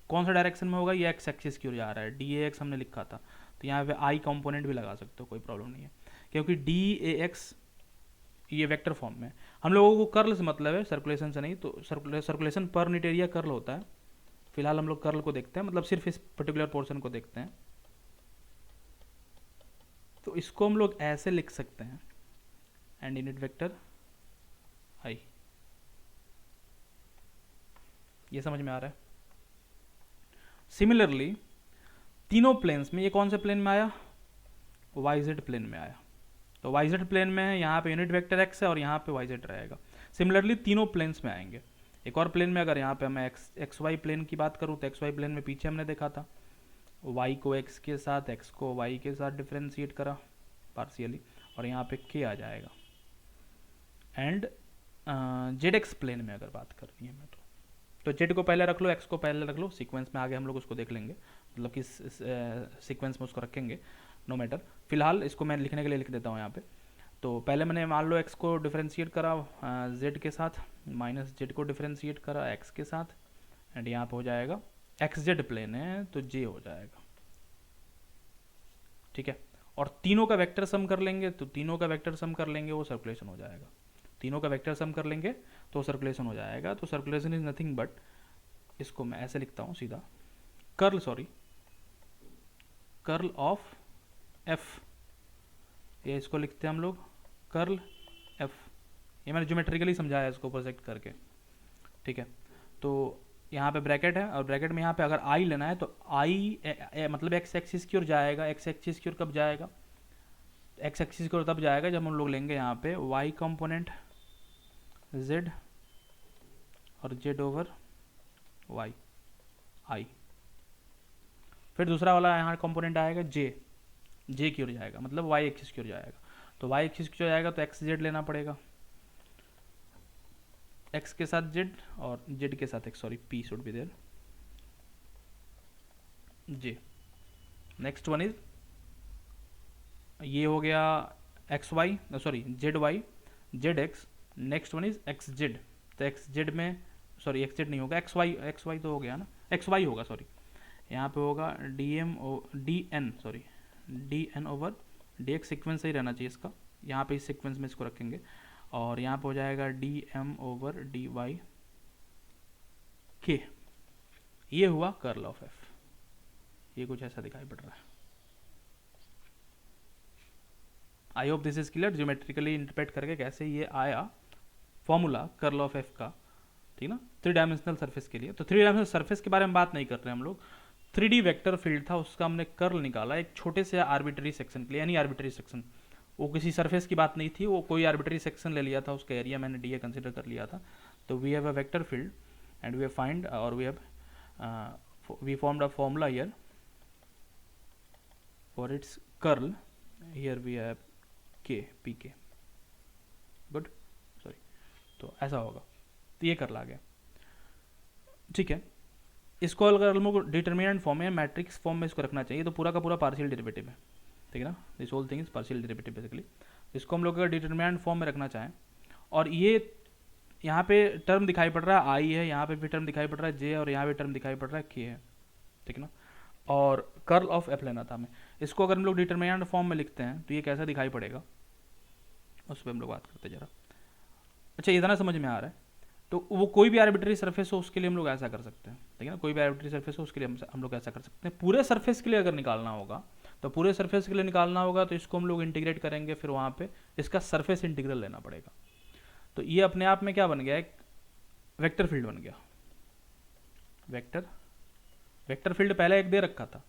कौन सा डायरेक्शन में होगा? ये एक्स एक्सिस की ओर जा रहा है, डी ए एक्स हमने लिखा था, तो यहाँ पे आई कंपोनेंट भी लगा सकते हो, कोई प्रॉब्लम नहीं है, क्योंकि डी ए एक्स ये वेक्टर फॉर्म में। हम लोगों को कर्ल से मतलब है, सर्कुलेशन से नहीं। तो circulation per unit area curl होता है। फिलहाल हम लोग कर्ल को देखते हैं, मतलब सिर्फ इस पर्टिकुलर पोर्शन को देखते हैं। तो इसको हम लोग ऐसे लिख सकते हैं, एंड यूनिट वेक्टर आई। ये समझ में आ रहा है? सिमिलरली तीनों प्लेन्स में, ये कौन से प्लेन में आया? वाई जेड प्लेन में आया। तो वाई जेड प्लेन में है, यहाँ पे यूनिट वेक्टर एक्स है और यहाँ पे वाई जेड रहेगा। सिमिलरली तीनों प्लेन्स में आएंगे। एक और प्लेन में अगर यहाँ पे मैं एक्स वाई प्लेन की बात करूँ तो एक्स वाई प्लेन में पीछे हमने देखा था वाई को एक्स के साथ, एक्स को वाई के साथ डिफ्रेंशिएट करा पार्शियली, और यहाँ पे के आ जाएगा। एंड जेड एक्स प्लेन में अगर बात करनी है मैं तो जेड को पहले रख लो, एक्स को पहले रख लो, सीक्वेंस में आगे हम लोग उसको देख लेंगे, मतलब कि सीक्वेंस में उसको रखेंगे, नो मैटर। फिलहाल इसको मैं लिखने के लिए लिख देता हूँ यहाँ पे। तो पहले मैंने मान लो एक्स को डिफ्रेंशिएट करा जेड के साथ, माइनस जेड को डिफ्रेंशिएट करा एक्स के साथ, एंड यहाँ पे हो जाएगा एक्स जेड प्लेन है तो जे हो जाएगा। ठीक है, और तीनों का वेक्टर सम कर लेंगे, तो तीनों का वेक्टर सम कर लेंगे वो सर्कुलेशन हो जाएगा। तीनों का वेक्टर सम कर लेंगे तो सर्कुलेशन हो जाएगा। तो सर्कुलेशन इज नथिंग बट, इसको मैं ऐसे लिखता हूँ सीधा, कर्ल ऑफ एफ, ये इसको लिखते हैं हम लोग कर्ल एफ। ये मैंने ज्योमेट्रिकली समझाया इसको प्रोजेक्ट करके। ठीक है, तो यहाँ पे ब्रैकेट है और ब्रैकेट में यहाँ पे अगर आई लेना है तो आई मतलब एक्स एक्सिस की ओर जाएगा। एक्स एक्सिस की ओर कब जाएगा? एक्स एक्सिस की ओर तब जाएगा जब हम लोग लेंगे यहाँ पे वाई कंपोनेंट z और z ओवर y i। फिर दूसरा वाला यहाँ कंपोनेंट आएगा j की ओर जाएगा, मतलब y एक्सिस की ओर जाएगा। तो y एक्सिस की ओर जाएगा तो x z लेना पड़ेगा, x के साथ z और z के साथ x, sorry p should be there, j। Next one is ये हो गया X Y, sorry Z Y Z X. Next one is X Z, तो एक्स जेड में, सॉरी एक्स जेड नहीं होगा, एक्स वाई तो हो गया ना, एक्स वाई होगा, सॉरी यहाँ पे होगा D N over D X. Sequence सही रहना चाहिए इसका, यहाँ पे इस सिक्वेंस में इसको रखेंगे, और यहाँ पे हो जाएगा D M over D Y के। ये हुआ कर्ल ऑफ एफ। ये कुछ ऐसा दिखाई पड़ रहा है। I hope this is clear, geometrically interpret करके कैसे ये आया फॉर्मूला कर्ल ऑफ एफ का। ठीक ना, 3 डायमेंशनल सरफेस के लिए। तो 3 डायमेंशनल सरफेस के बारे में बात नहीं कर रहे हम लोग, 3D वेक्टर फील्ड था, उसका हमने कर्ल निकाला एक छोटे से आर्बिट्री सेक्शन के लिए, यानी आर्बिट्री सेक्शन, वो किसी सरफेस की बात नहीं थी, वो कोई आर्बिट्री सेक्शन ले लिया था, उसका एरिया मैंने डी ए कंसिडर कर लिया था। तो we have a vector field and we have find और we formed a formula here for its curl. Here we have K P K, good, sorry. तो ऐसा होगा, तो ये कर ला गया। ठीक है, इसको अगर हम लोग डिटर्मिनेंट फॉर्म में, मैट्रिक्स फॉर्म में इसको रखना चाहिए, तो पूरा का पूरा पार्शियल डेरिवेटिव है। ठीक है ना, this whole thing is partial derivative basically. इसको हम लोग अगर डिटर्मिनेंट फॉर्म में रखना चाहें, और ये यहाँ पे टर्म दिखाई पड़ रहा है आई है, यहाँ पे भी टर्म दिखाई पड़ रहा है जे, और यहाँ पे टर्म दिखाई पड़ रहा है के है। ठीक है ना, और कर्ल ऑफ एफ लेना था हमें। इसको अगर हम लोग डिटर्मिनेंट फॉर्म में लिखते हैं तो ये कैसा दिखाई पड़ेगा, उस पर हम लोग बात करते जरा। अच्छा, इतना समझ में आ रहा है? तो वो कोई भी आर्बिट्री सरफेस हो उसके लिए हम लोग ऐसा कर सकते हैं। ठीक है ना, कोई भी आर्बिट्री सरफेस हो उसके लिए हम लोग ऐसा कर सकते हैं। पूरे सरफेस के लिए अगर निकालना होगा तो पूरे सरफेस के लिए निकालना होगा तो इसको हम लोग इंटीग्रेट करेंगे, फिर वहाँ पे इसका सरफेस इंटीग्रल लेना पड़ेगा। तो ये अपने आप में क्या बन गया, एक वेक्टर फील्ड बन गया। वेक्टर फील्ड पहले एक दे रखा था,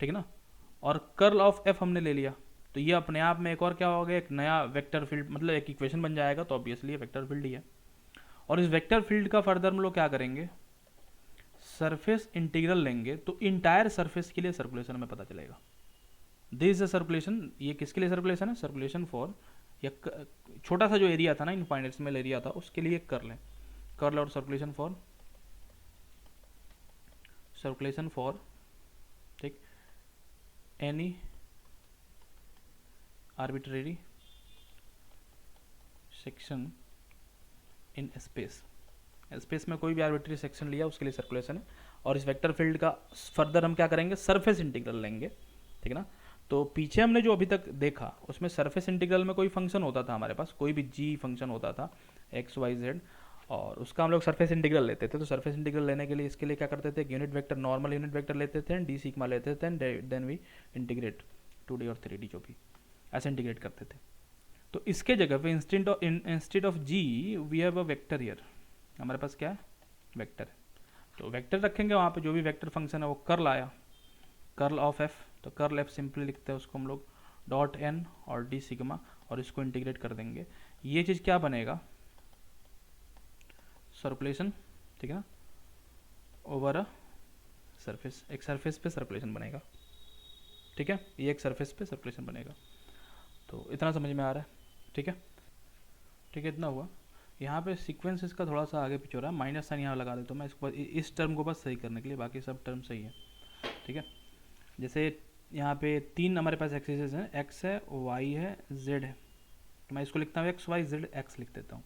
ठीक है ना, और कर्ल ऑफ एफ हमने ले लिया, तो ये अपने आप में एक और क्या हो गया, एक नया वेक्टर फील्ड, मतलब एक इक्वेशन बन जाएगा। तो ऑब्वियसली ये वेक्टर फील्ड ही है। और इस वेक्टर फील्ड का फर्दर हम लोग क्या करेंगे, सरफेस इंटीग्रल लेंगे, तो इंटायर सरफेस के लिए सर्कुलेशन हमें पता चलेगा। दिस इज अ सर्कुलेशन, ये किसके लिए सर्कुलेशन है, सर्कुलेशन फॉर, या छोटा सा जो एरिया था ना, इनफाइनाइट स्मॉल एरिया था, उसके लिए कर लें कर्ल और सर्कुलेशन फॉर सर्कुलेशन फॉर, ठीक, any arbitrary section in space. Space में कोई भी आर्बिट्रेरी सेक्शन लिया उसके लिए सर्कुलेशन है। और इस वेक्टर फील्ड का फर्दर हम क्या करेंगे, सरफेस इंटीग्रल लेंगे, ठीक है ना। तो पीछे हमने जो अभी तक देखा उसमें सरफेस इंटीग्रल में कोई फंक्शन होता था हमारे पास, कोई भी जी फंक्शन होता था एक्स वाई जेड, और उसका हम लोग सरफेस इंटीग्रल लेते थे। तो सरफेस इंटीग्रल लेने के लिए इसके लिए क्या करते थे, unit vector, normal unit vector लेते थे, डी सिग्मा लेते थे, देन वी इंटीग्रेट 2D और 3D जो भी, ऐसे इंटीग्रेट करते थे। तो इसके जगह पे instead of G we have a vector here, हमारे पास क्या है, वेक्टर है। तो वेक्टर रखेंगे वहाँ पे, जो भी वेक्टर फंक्शन है वो कर्ल आया, कर्ल ऑफ एफ, तो कर्ल एफ सिंपली लिखते हैं उसको हम लोग डॉट एन और डी सिग्मा, और इसको इंटीग्रेट कर देंगे। ये चीज़ क्या बनेगा, सर्कुलेशन, ठीक है ना, ओवर अ सरफेस, एक सरफेस पे सर्कुलेशन बनेगा, ठीक है, ये एक सरफेस पे सर्कुलेशन बनेगा। तो इतना समझ में आ रहा है, ठीक है, ठीक है, इतना हुआ। यहाँ पे सीक्वेंस इसका थोड़ा सा आगे पीछे हो रहा है, माइनस साइन यहाँ लगा देता हूँ मैं इसको, इस टर्म को बस सही करने के लिए, बाकी सब टर्म सही है, ठीक है। जैसे यहाँ पे 3 हमारे पास एक्सिस हैं, एक्स है, वाई है, जेड है, तो मैं इसको लिखता हूँ एक्स वाई जेड एक्स लिख देता हूँ,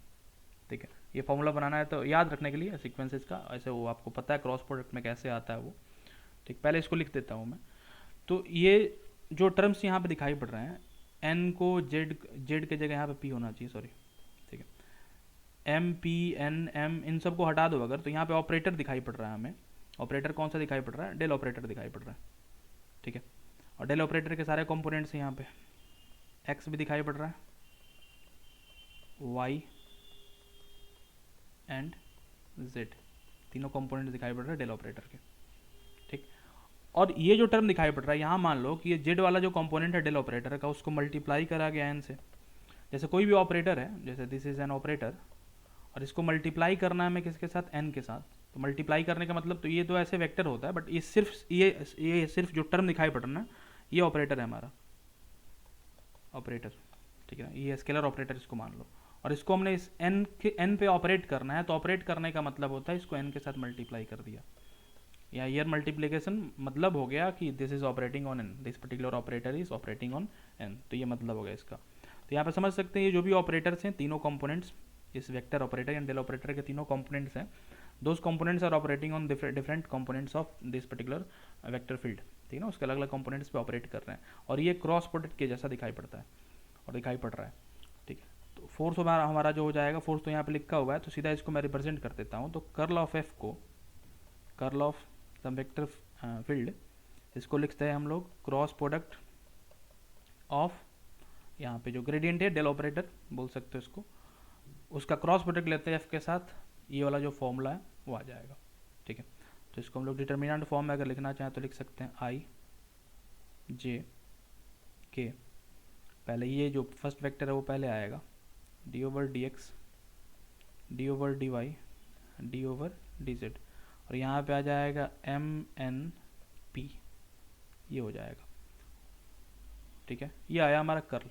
ठीक है। ये फॉर्मूला बनाना है तो याद रखने के लिए सीक्वेंसेस का, ऐसे वो आपको पता है क्रॉस प्रोडक्ट में कैसे आता है वो, ठीक। पहले इसको लिख देता हूँ मैं। तो ये जो टर्म्स यहाँ पे दिखाई पड़ रहे हैं, एन को जेड, जेड के जगह यहाँ पे पी होना चाहिए, सॉरी, ठीक है, एम पी एन एम इन सबको हटा दो अगर, तो यहाँ पे ऑपरेटर दिखाई पड़ रहा है हमें। ऑपरेटर कौन सा दिखाई पड़ रहा है, डेल ऑपरेटर दिखाई पड़ रहा है, ठीक है। और डेल ऑपरेटर के सारे कंपोनेंट्स हैं यहाँ पे, एक्स भी दिखाई पड़ रहा है, वाई एंड जेड, तीनों कंपोनेंट दिखाई पड़ रहे हैं डेल ऑपरेटर के, ठीक। और ये जो टर्म दिखाई पड़ रहा है यहाँ, मान लो कि ये जेड वाला जो कंपोनेंट है डेल ऑपरेटर का, उसको मल्टीप्लाई करा गया एन से। जैसे कोई भी ऑपरेटर है, जैसे दिस इज एन ऑपरेटर, और इसको मल्टीप्लाई करना है हमें किसके साथ, एन के साथ। तो मल्टीप्लाई करने का मतलब, तो ये तो ऐसे वेक्टर होता है, बट ये सिर्फ जो टर्म दिखाई पड़ रहा है ना, ये ऑपरेटर है हमारा, ऑपरेटर, ठीक है ना, ये स्केलर ऑपरेटर इसको मान लो। और इसको हमने इस एन पे ऑपरेट करना है, तो ऑपरेट करने का मतलब होता है इसको एन के साथ मल्टीप्लाई कर दिया, या ईयर मल्टीप्लिकेशन मतलब हो गया कि this is operating on an, this particular operator is operating on an, तो ये मतलब हो गया इसका। तो यहाँ पे समझ सकते हैं ये जो भी ऑपरेटर्स हैं, तीनों कंपोनेंट्स, इस vector operator and del operator के तीनों कंपोनेंट्स हैं, those components are operating on different components of this particular vector field, ठीक है ना, उसके अलग अलग कंपोनेंट्स पे ऑपरेट कर रहे हैं, और ये क्रॉस प्रोडक्ट के जैसा दिखाई पड़ता है और दिखाई पड़ रहा है, ठीक है। तो फोर्स हमारा जो हो जाएगा, फोर्स तो यहाँ पे लिखा हुआ है, तो सीधा इसको मैं रिप्रेजेंट कर देता हूँ। तो कर्ल ऑफ एफ को, curl of some vector field, इसको लिखते हैं हम लोग क्रॉस प्रोडक्ट ऑफ, यहाँ पे जो ग्रेडियंट है डेल ऑपरेटर बोल सकते हो इसको, उसका क्रॉस प्रोडक्ट लेते हैं एफ के साथ, ये वाला जो फॉर्मूला है वो आ जाएगा, ठीक है। तो इसको हम लोग डिटर्मिनेंट फॉर्म में अगर लिखना चाहें तो लिख सकते हैं आई जे के, पहले ये जो फर्स्ट वेक्टर है वो पहले आएगा, D over D X, D over D Y, D over D Z, और यहाँ पे आ जाएगा एम एन पी, ये हो जाएगा, ठीक है। ये आया हमारा कर्ल,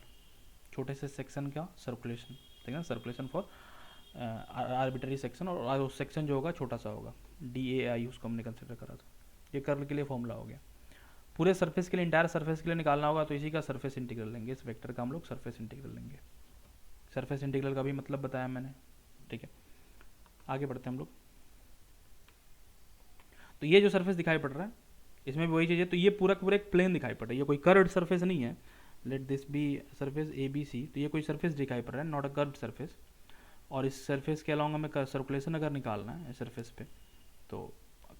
छोटे से सेक्शन का सर्कुलेशन, ठीक है, सर्कुलेशन फॉर आर्बिट्ररी सेक्शन, और उस सेक्शन जो होगा छोटा सा होगा, डी ए आई उसको हमने कंसिडर करा था। ये कर्ल के लिए फॉर्मूला हो गया। पूरे सरफेस के लिए, इंटायर सरफेस के लिए निकालना होगा तो इसी का सरफेस इंटीग्रल लेंगे, इस वेक्टर का हम लोग सरफेस इंटीग्रल लेंगे। सरफेस इंटीग्रल का भी मतलब बताया मैंने, ठीक है। आगे बढ़ते हैं हम लोग। तो ये जो सरफेस दिखाई पड़ रहा है इसमें भी वही चीज़ है, तो ये पूरा पूरा एक प्लेन दिखाई पड़ रहा है, ये कोई कर्व्ड सरफेस नहीं है, let this be surface A B C, तो ये कोई सरफेस दिखाई पड़ रहा है, नॉट अ कर्व्ड सरफेस। और इस सरफेस के अलावा हमें सर्कुलेशन अगर निकालना है सरफेस पे, तो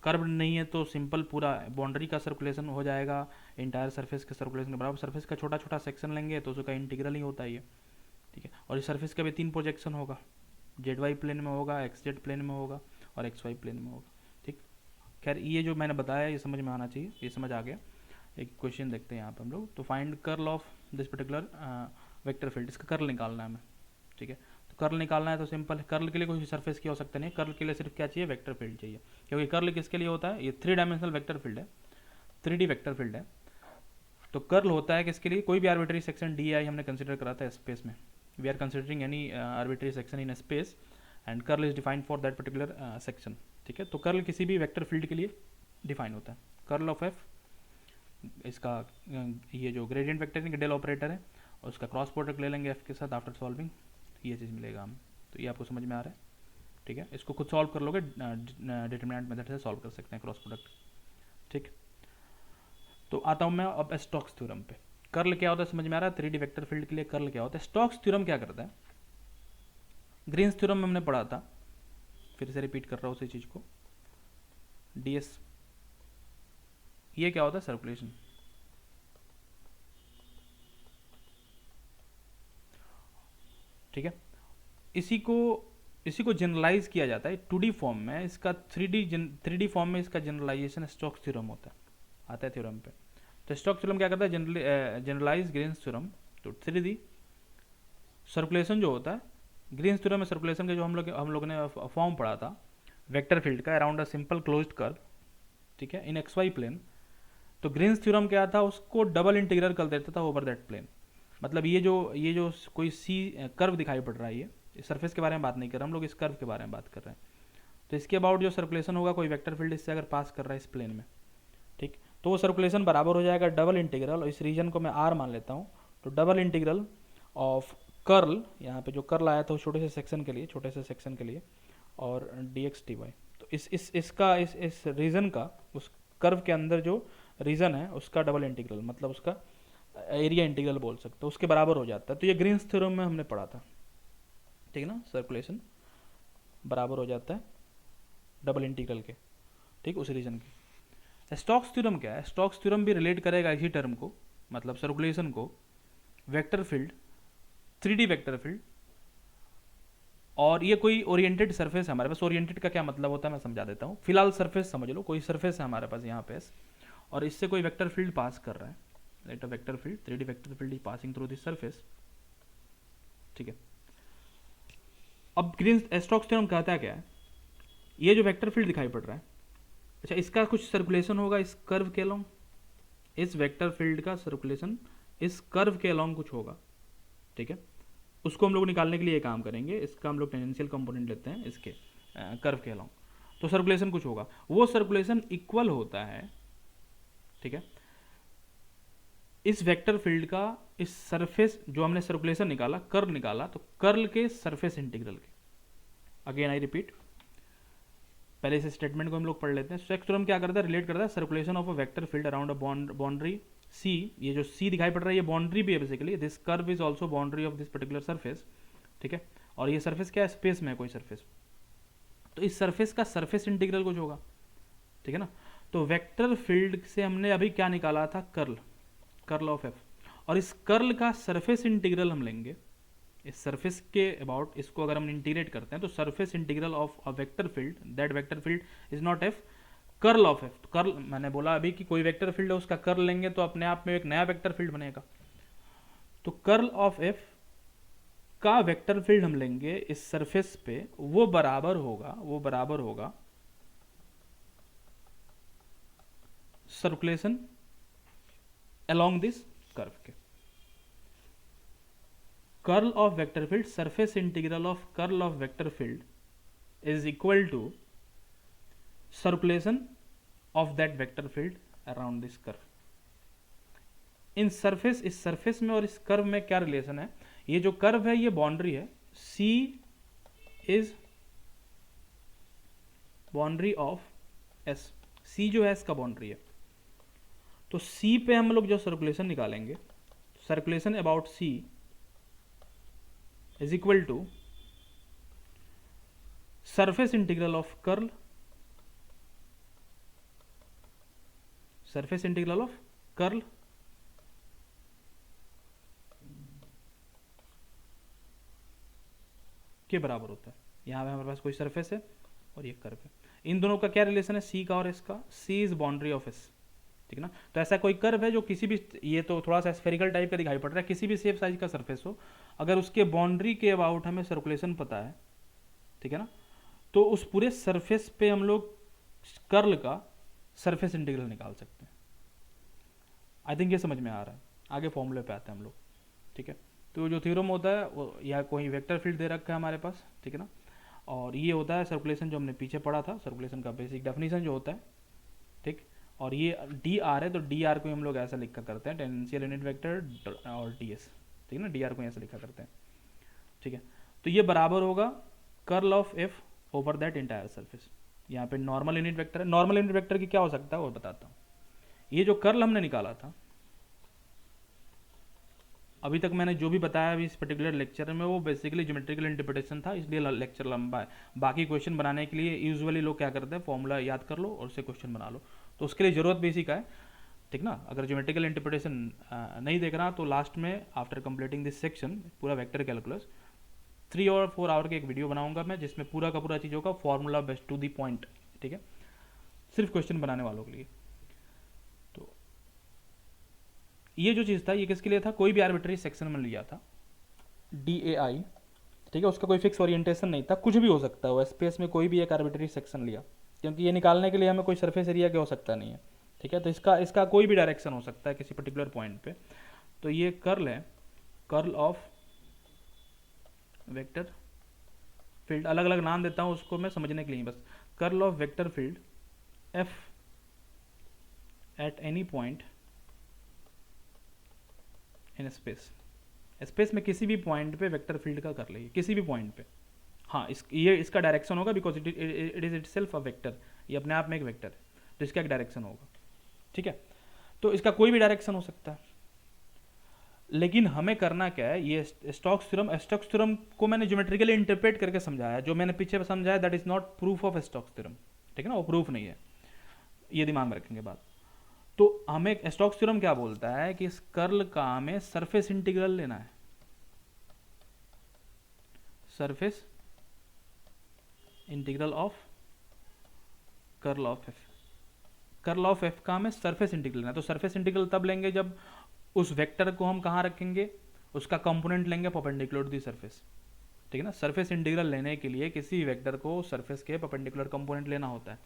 कर्व नहीं है तो सिंपल पूरा बाउंड्री का सर्कुलेशन हो जाएगा इंटायर सरफेस के सर्कुलेशन के बराबर। सरफेस का छोटा छोटा सेक्शन लेंगे तो उसका इंटीग्रल ही होता है ये, ठीक है। और इस सरफेस का भी 3 प्रोजेक्शन होगा, जेड वाई प्लेन में होगा, एक्स जेड प्लेन में होगा, और एक्स वाई प्लेन में होगा, ठीक। खैर ये जो मैंने बताया ये समझ में आना चाहिए, ये समझ आ गया। एक क्वेश्चन देखते हैं यहाँ पे हम लोग, तो find curl of this particular vector field, इसका कर्ल निकालना है हमें, ठीक है। तो कर्ल निकालना है तो सिंपल है, कर्ल के लिए कोई सरफेस की आवश्यकता नहीं, कर्ल के लिए सिर्फ क्या चाहिए, वेक्टर फील्ड चाहिए, क्योंकि कर्ल किसके लिए होता है, ये 3 डायमेंशनल वेक्टर फील्ड है, 3D वेक्टर फील्ड है। तो कर्ल होता है किसके लिए, कोई भी आर्बिट्ररी सेक्शन डी आई हमने कंसिडर करा था स्पेस में, we are considering any arbitrary section in space and curl is defined for that particular section, ठीक है। तो कर्ल किसी भी वेक्टर फील्ड के लिए डिफाइन होता है। कर्ल ऑफ एफ, इसका ये जो ग्रेडियंट वेक्टर है डेल ऑपरेटर है, और उसका क्रॉस प्रोडक्ट ले लेंगे एफ के साथ आफ्टर सॉल्विंग, ये चीज़ मिलेगा हमें। तो ये आपको समझ में आ रहा है, ठीक है। इसको खुद सॉल्व कर लोगे, डिटरमिनेंट मेथड से सॉल्व कर सकते हैं क्रॉस प्रोडक्ट, ठीक। तो आता हूँ मैं अब स्टोक्स थ्योरम पे। कर्ल क्या होता है समझ में आ रहा है, 3D वेक्टर फील्ड के लिए कर्ल क्या होता है। स्टोक्स थ्योरम क्या करता है, ग्रीन्स थ्योरम में हमने पढ़ा था, फिर से रिपीट कर रहा हूँ उसी चीज़ को। ds ये क्या होता है, सर्कुलेशन, ठीक है। इसी को जनरलाइज किया जाता है 2D फॉर्म में, इसका 3D फॉर्म में इसका जनरलाइजेशन स्टोक्स थ्योरम होता है, आता है थ्योरम पे। तो स्टोक्स थ्योरम क्या करता है, जनरलाइज ग्रीन्स थ्योरम। तो 3D सर्कुलेशन जो होता है, ग्रीन्स थ्योरम में सर्कुलेशन के जो हम लोग ने फॉर्म पढ़ा था वेक्टर फील्ड का around a simple closed curve, ठीक है, इन एक्स वाई प्लेन। तो ग्रीन्स थ्योरम क्या था, उसको डबल इंटीग्रल कर देता था ओवर दैट प्लेन। मतलब ये जो कोई सी कर्व दिखाई पड़ रहा है, ये सरफेस के बारे में बात नहीं कर रहे हम लोग, इस कर्व के बारे में बात कर रहे हैं। तो इसके अबाउट जो सर्कुलेशन होगा, कोई वेक्टर फील्ड इससे अगर पास कर रहा है इस प्लेन में, ठीक, तो वो सर्कुलेशन बराबर हो जाएगा डबल इंटीग्रल, और इस रीजन को मैं आर मान लेता हूँ, तो डबल इंटीग्रल ऑफ कर्ल, यहाँ पे जो कर्ल आया था वो छोटे से सेक्शन के लिए, और डी एक्स टी वाई। तो इस रीजन का, उस कर्व के अंदर जो रीजन है उसका डबल इंटीग्रल, मतलब उसका एरिया इंटीग्रल बोल सकते हो, उसके बराबर हो जाता है। तो ये ग्रीन्स थ्योरम में हमने पढ़ा था, ठीक है ना, सर्कुलेशन बराबर हो जाता है डबल इंटीग्रल के, ठीक, उस रीजन के। स्टोक्स थ्योरम क्या है, स्टोक्स थ्योरम भी रिलेट करेगा इसी टर्म को, मतलब सर्कुलेशन को vector field, 3D vector field, और ये कोई ओरिएंटेड सरफेस है हमारे पास। ओरिएंटेड का क्या मतलब होता है मैं समझा देता हूँ। फिलहाल सरफेस समझ लो, कोई सरफेस है हमारे पास यहाँ पे, और इससे कोई वेक्टर फील्ड पास कर रहा है, let a vector field, 3D vector field is passing through this surface, ठीक है। अब ग्रीन्स स्टोक्स थ्योरम कहता है क्या है, ये जो वेक्टर फील्ड दिखाई पड़ रहा है, अच्छा, इसका कुछ सर्कुलेशन होगा इस कर्व के अलोंग, इस वेक्टर फील्ड का सर्कुलेशन इस कर्व के अलोंग कुछ होगा, ठीक है। उसको हम लोग निकालने के लिए काम करेंगे, इसका हम लोग टेंजेंशियल कंपोनेंट लेते हैं इसके कर्व के अलोंग। तो सर्कुलेशन कुछ होगा, वो सर्कुलेशन इक्वल होता है, ठीक है, इस वेक्टर फील्ड का इस सरफेस, जो हमने सर्कुलेशन निकाला, कर्ल निकाला, तो कर्ल के सरफेस इंटीग्रल के। अगेन आई रिपीट, पहले इस स्टेटमेंट को हम लोग पढ़ लेते हैं। स्टोक्स थ्योरम क्या करता है, रिलेट करता है circulation of a vector field around a boundary C. ये जो सी दिखाई पड़ रहा है ये बाउंड्री भी है basically, this curve is also boundary of this particular surface, ठीक है। और ये सरफेस क्या है, स्पेस में है कोई सरफेस, तो इस सरफेस का सरफेस इंटीग्रल कुछ होगा, ठीक है ना। तो वेक्टर फील्ड से हमने अभी क्या निकाला था, कर्ल ऑफ एफ, और इस कर्ल का सरफेस इंटीग्रल हम लेंगे इस सरफेस के अबाउट। इसको अगर हम इंटीग्रेट करते हैं तो surface integral of a vector field, that vector field is not F, curl of F. Curl मैंने बोला अभी कि कोई वेक्टर फील्ड है उसका कर्ल लेंगे तो अपने आप में एक नया वेक्टर फील्ड बनेगा। तो कर्ल ऑफ एफ का वेक्टर फील्ड हम लेंगे इस सरफेस पे, वो बराबर होगा सर्कुलेशन अलोंग दिस कर्व के। Curl of vector field, surface integral of curl of vector field is equal to circulation of that vector field around this curve. In surface, इस सरफेस में और इस कर्व में क्या रिलेशन है, ये जो कर्व है ये बाउंड्री है, सी इज बाउंड्री ऑफ एस, सी जो है इसका बाउंड्री है। तो सी पे हम लोग जो सर्कुलेशन निकालेंगे, circulation about C is equal to surface integral of curl, surface integral of curl के बराबर होता है। यहां पे हमारे पास कोई सरफेस है और ये कर्व है, इन दोनों का क्या रिलेशन है, सी का और इसका, सी इज बाउंड्री ऑफ एस, ठीक ना। तो ऐसा कोई कर्व है जो किसी भी, ये तो थोड़ा सा स्फेरिकल टाइप का दिखाई पड़ रहा है, किसी भी शेप साइज का सरफेस हो, अगर उसके बाउंड्री के अबाउट हमें सर्कुलेशन पता है, ठीक है ना, तो उस पूरे सरफेस पे हम लोग कर्ल का सरफेस इंटीग्रल निकाल सकते हैं। आई थिंक ये समझ में आ रहा है, आगे फॉर्मूले पे आते हैं हम लोग, ठीक है। तो जो थ्योरम होता है वो, या कोई वेक्टर फील्ड दे रखा है हमारे पास, ठीक है ना, और ये होता है सर्कुलेशन जो हमने पीछे पढ़ा था, सर्कुलेशन का बेसिक डेफिनेशन जो होता है, ठीक। और ये डी आर है, तो डी आर को हम लोग ऐसा लिखा करते हैं टेंजेंशियल यूनिट वेक्टर और डी एस, ठीक है ना, डी आर को ऐसा लिखा करते हैं, ठीक है। तो ये बराबर होगा curl of F over that entire surface. यहाँ पे नॉर्मल यूनिट वेक्टर है, नॉर्मल यूनिट वेक्टर की क्या हो सकता है वो बताता हूँ। ये जो कर्ल हमने निकाला था, अभी तक मैंने जो भी बताया अभी इस पर्टिकुलर लेक्चर में, वो बेसिकली ज्योमेट्रिकल इंटरप्रिटेशन था, इसलिए लेक्चर लंबा है। बाकी क्वेश्चन बनाने के लिए यूजुअली लोग क्या करते हैं, फॉर्मूला याद कर लो और उससे क्वेश्चन बना लो, तो उसके लिए ज़रूरत भी इसी का है, ठीक ना। अगर ज्योमेट्रिकल इंटरप्रिटेशन नहीं देख रहा तो लास्ट में आफ्टर कंप्लीटिंग दिस सेक्शन पूरा वेक्टर कैलकुलस 3 और 4 आवर के एक वीडियो बनाऊंगा मैं, जिसमें पूरा का पूरा चीज़ों का formula best to the point, ठीक है, सिर्फ क्वेश्चन बनाने वालों के लिए। तो ये जो चीज़ था ये किसके लिए था, कोई भी आर्बिट्ररी सेक्शन में लिया था डी ए आई, ठीक है, उसका कोई फिक्स ओरिएंटेशन नहीं था, कुछ भी हो सकता है वो स्पेस में कोई भी एक आर्बिट्ररी सेक्शन लिया, क्योंकि ये निकालने के लिए हमें कोई सरफेस एरिया क्या हो सकता नहीं है, ठीक है। तो इसका कोई भी डायरेक्शन हो सकता है किसी पर्टिकुलर पॉइंट पे। तो ये कर्ल है, कर्ल ऑफ वेक्टर फील्ड, अलग अलग नाम देता हूँ उसको मैं समझने के लिए बस, curl of vector field F at any point in space, space में किसी भी पॉइंट पे वेक्टर फील्ड का कर लेंगे, किसी भी पॉइंट पे। हाँ, ये इसका डायरेक्शन होगा, because it is it self a vector, ये अपने आप में एक वेक्टर है, तो इसका एक डायरेक्शन होगा, ठीक है। तो इसका कोई भी डायरेक्शन हो सकता है, लेकिन हमें करना क्या है, ये स्टोक्स थ्योरम को मैंने ज्योमेट्रिकली इंटरप्रेट करके समझाया, जो मैंने पीछे समझाया that is not proof of Stokes theorem, ठीक है ना, वो प्रूफ नहीं है, ये दिमाग में रखेंगे बात। तो हमें स्टोक्स थ्योरम क्या बोलता है कि इस कर्ल का हमें सरफेस इंटीग्रल लेना है, surface integral of curl of F, curl of F का हमें सरफेस इंटीग्रल लेना है। तो सरफेस इंटीग्रल तब लेंगे जब उस वेक्टर को हम कहाँ रखेंगे, उसका कंपोनेंट लेंगे परपेंडिकुलर टू दी सरफेस, ठीक है ना। सरफेस इंटीग्रल लेने के लिए किसी वेक्टर को सरफेस के परपेंडिकुलर कंपोनेंट लेना होता है,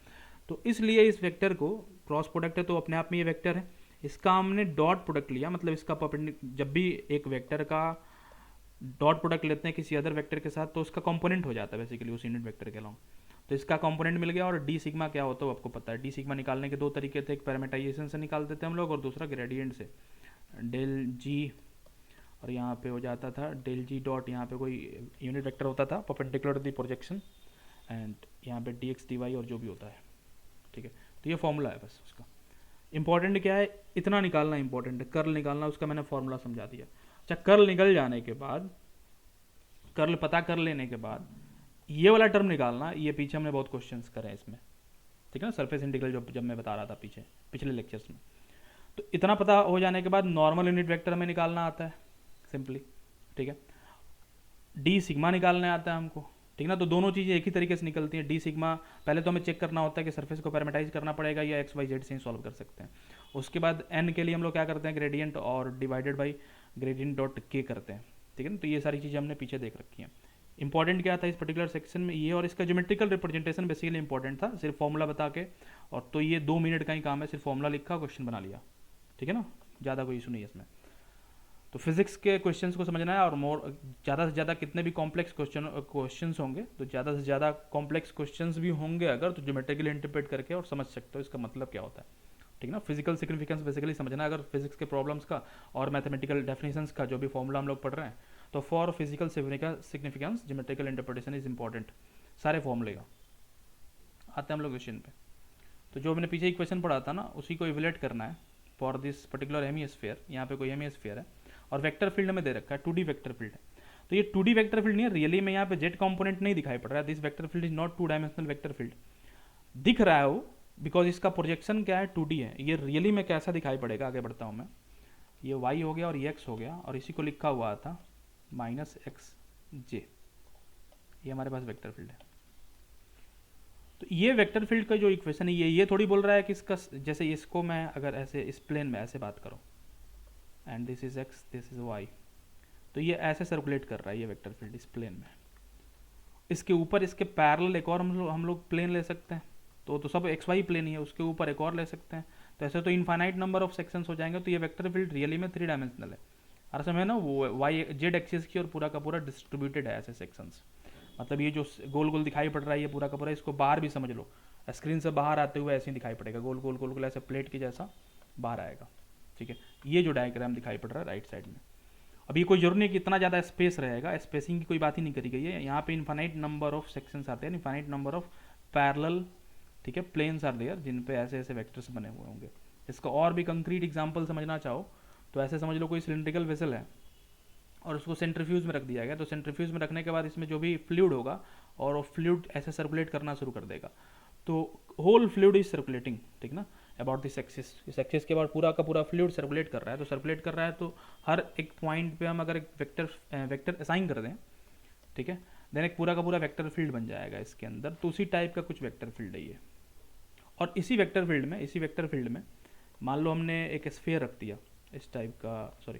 तो इसलिए इस वेक्टर को क्रॉस प्रोडक्ट है तो अपने आप में ये वेक्टर है, इसका हमने डॉट प्रोडक्ट लिया, मतलब इसका जब भी एक वेक्टर का डॉट प्रोडक्ट लेते हैं किसी अदर वेक्टर के साथ तो उसका कंपोनेंट हो जाता है बेसिकली उस यूनिट वेक्टर के अलावा, तो इसका कंपोनेंट मिल गया। और डी सिग्मा क्या होता है वो आपको पता है, डी सिग्मा निकालने के दो तरीके थे, एक पैरामीटाइजेशन से निकाल देते हम लोग और दूसरा ग्रेडियंट से, डेल जी, और यहाँ पे हो जाता था डेल जी डॉट, यहाँ पे कोई यूनिट वेक्टर होता था परपेंडिकुलर दी प्रोजेक्शन, एंड यहाँ पे डी एक्स डी वाई और जो भी होता है, ठीक है। तो ये फॉर्मूला है बस उसका। इंपॉर्टेंट क्या है, इतना निकालना इंपॉर्टेंट है, कर्ल निकालना, उसका मैंने फॉर्मूला समझा दिया। अच्छा, कर्ल निकल जाने के बाद, कर्ल पता कर लेने के बाद ये वाला टर्म निकालना, ये पीछे हमने बहुत क्वेश्चंस करे हैं इसमें, ठीक है ना, सरफेस इंटीग्रल जब मैं बता रहा था पिछले लेक्चर्स में। तो इतना पता हो जाने के बाद नॉर्मल यूनिट वेक्टर हमें निकालना आता है सिंपली, ठीक है, डी सिग्मा निकालने आता है हमको, ठीक ना। तो दोनों चीज़ें एक ही तरीके से निकलती हैं। डी सिग्मा पहले तो हमें चेक करना होता है कि सरफेस को पैरामीटाइज करना पड़ेगा या एक्स वाई जेड से ही सॉल्व कर सकते हैं। उसके बाद एन के लिए हम लोग क्या करते हैं, ग्रेडियंट और डिवाइडेड बाई ग्रेडियंट डॉट के करते हैं, ठीक है ना। तो ये सारी चीज़ें हमने पीछे देख रखी हैं। इंपॉर्टेंट क्या था इस पर्टिकुलर सेक्शन में ये, और इसका ज्योमेट्रिकल रिप्रेजेंटेशन बेसिकली इंपॉर्टेंट था, सिर्फ फॉर्मूला बता के, और तो ये 2 मिनट का ही काम है, सिर्फ फॉर्मूला लिखा क्वेश्चन बना लिया, ठीक है ना, ज़्यादा कोई इशू नहीं है इसमें। तो फिजिक्स के क्वेश्चंस को समझना है, और मोर ज़्यादा से ज़्यादा कितने भी कॉम्प्लेक्स क्वेश्चंस होंगे, तो ज़्यादा से ज़्यादा कॉम्प्लेक्स क्वेश्चंस भी होंगे अगर, तो ज्योमेट्रिकली इंटरप्रेट करके और समझ सकते हो इसका मतलब क्या होता है, ठीक है ना। फिजिकल सिग्निफिकेंस बेसिकली समझना अगर फिजिक्स के प्रॉब्लम्स का और मैथमेटिकल डेफिनेशंस का जो भी फॉर्मूला हम लोग पढ़ रहे हैं, तो for physical significance geometrical interpretation is important, सारे फॉर्मूले का आते हैं हम लोग क्वेश्चन पे। तो जो मैंने पीछे एक क्वेश्चन पढ़ा था ना, उसी को इवेलुएट करना है फॉर दिस पर्टिकुलर हेमिस्फीयर। यहाँ पे कोई हेमिस्फीयर है और वेक्टर फील्ड में दे रखा है 2D वेक्टर फील्ड है। तो ये 2D वेक्टर फील्ड नहीं है, रियली में यहाँ पे जेड कंपोनेंट नहीं दिखाई पड़ रहा है, this vector field is not 2 dimensional vector field. दिख रहा है वो बिकॉज इसका प्रोजेक्शन क्या है 2D है, ये रियली में कैसा दिखाई पड़ेगा आगे बढ़ता हूँ मैं। ये y हो गया और ये x हो गया, और इसी को लिखा हुआ था -xj, ये हमारे पास वेक्टर फील्ड है। तो ये वेक्टर फील्ड का जो इक्वेशन है, ये थोड़ी बोल रहा है कि इसका, जैसे इसको मैं अगर ऐसे इस प्लेन में ऐसे बात करूँ, and this is x this is y, तो ये ऐसे सर्कुलेट कर रहा है ये वेक्टर फील्ड इस प्लेन में। इसके ऊपर इसके पैरेलल एक और हम लोग प्लेन ले सकते हैं, तो सब एक्स वाई प्लेन ही है, उसके ऊपर एक और ले सकते हैं, तो ऐसे तो इनफाइनाइट नंबर ऑफ सेक्शंस हो जाएंगे। तो ये वेक्टर फील्ड रियली में 3 डायमेंशनल है, और समय ना वो वाई जेड एक्सिस की और पूरा का पूरा डिस्ट्रीब्यूटेड है ऐसे सेक्शंस, मतलब ये जो गोल गोल दिखाई पड़ रहा है ये पूरा का पूरा, इसको बाहर भी समझ लो, स्क्रीन से बाहर आते हुए ऐसे ही दिखाई पड़ेगा, गोल गोल गोल गोल ऐसे प्लेट के जैसा बाहर आएगा। ठीक है, ये जो डायग्राम दिखाई पड़ रहा है राइट साइड में। अभी कोई जरूरी नहीं कि इतना ज़्यादा स्पेस रहेगा, स्पेसिंग की कोई बात ही नहीं करी गई है। यहाँ पे इन्फाइनाइट नंबर ऑफ सेक्शंस आते हैं, इन्फाइनाइट नंबर ऑफ पैरेलल, ठीक है, प्लेन्स आर देयर जिन पे ऐसे ऐसे वेक्टर्स बने हुए होंगे। इसका और भी कंक्रीट एग्जांपल समझना चाहो तो ऐसे समझ लो कोई सिलिंड्रिकल वेसल है और उसको सेंट्रीफ्यूज में रख दिया गया, तो सेंट्रीफ्यूज में रखने के बाद इसमें जो भी फ्लूइड होगा और वो फ्लूइड ऐसे सर्कुलेट करना शुरू कर देगा, तो होल फ्लूइड इज सर्कुलेटिंग, ठीक ना, अबाउट दिस एक्सिस। इस एक्सिस के बाद पूरा का पूरा फ्लूइड सर्कुलेट कर रहा है, तो सर्कुलेट कर रहा है तो हर एक पॉइंट पे हम अगर एक वेक्टर असाइन कर दें, ठीक है, देन एक पूरा का पूरा वेक्टर फील्ड बन जाएगा इसके अंदर। तो उसी टाइप का कुछ वेक्टर फील्ड है ये। और इसी वेक्टर फील्ड में मान लो हमने एक स्फीयर रख दिया इस टाइप का, सॉरी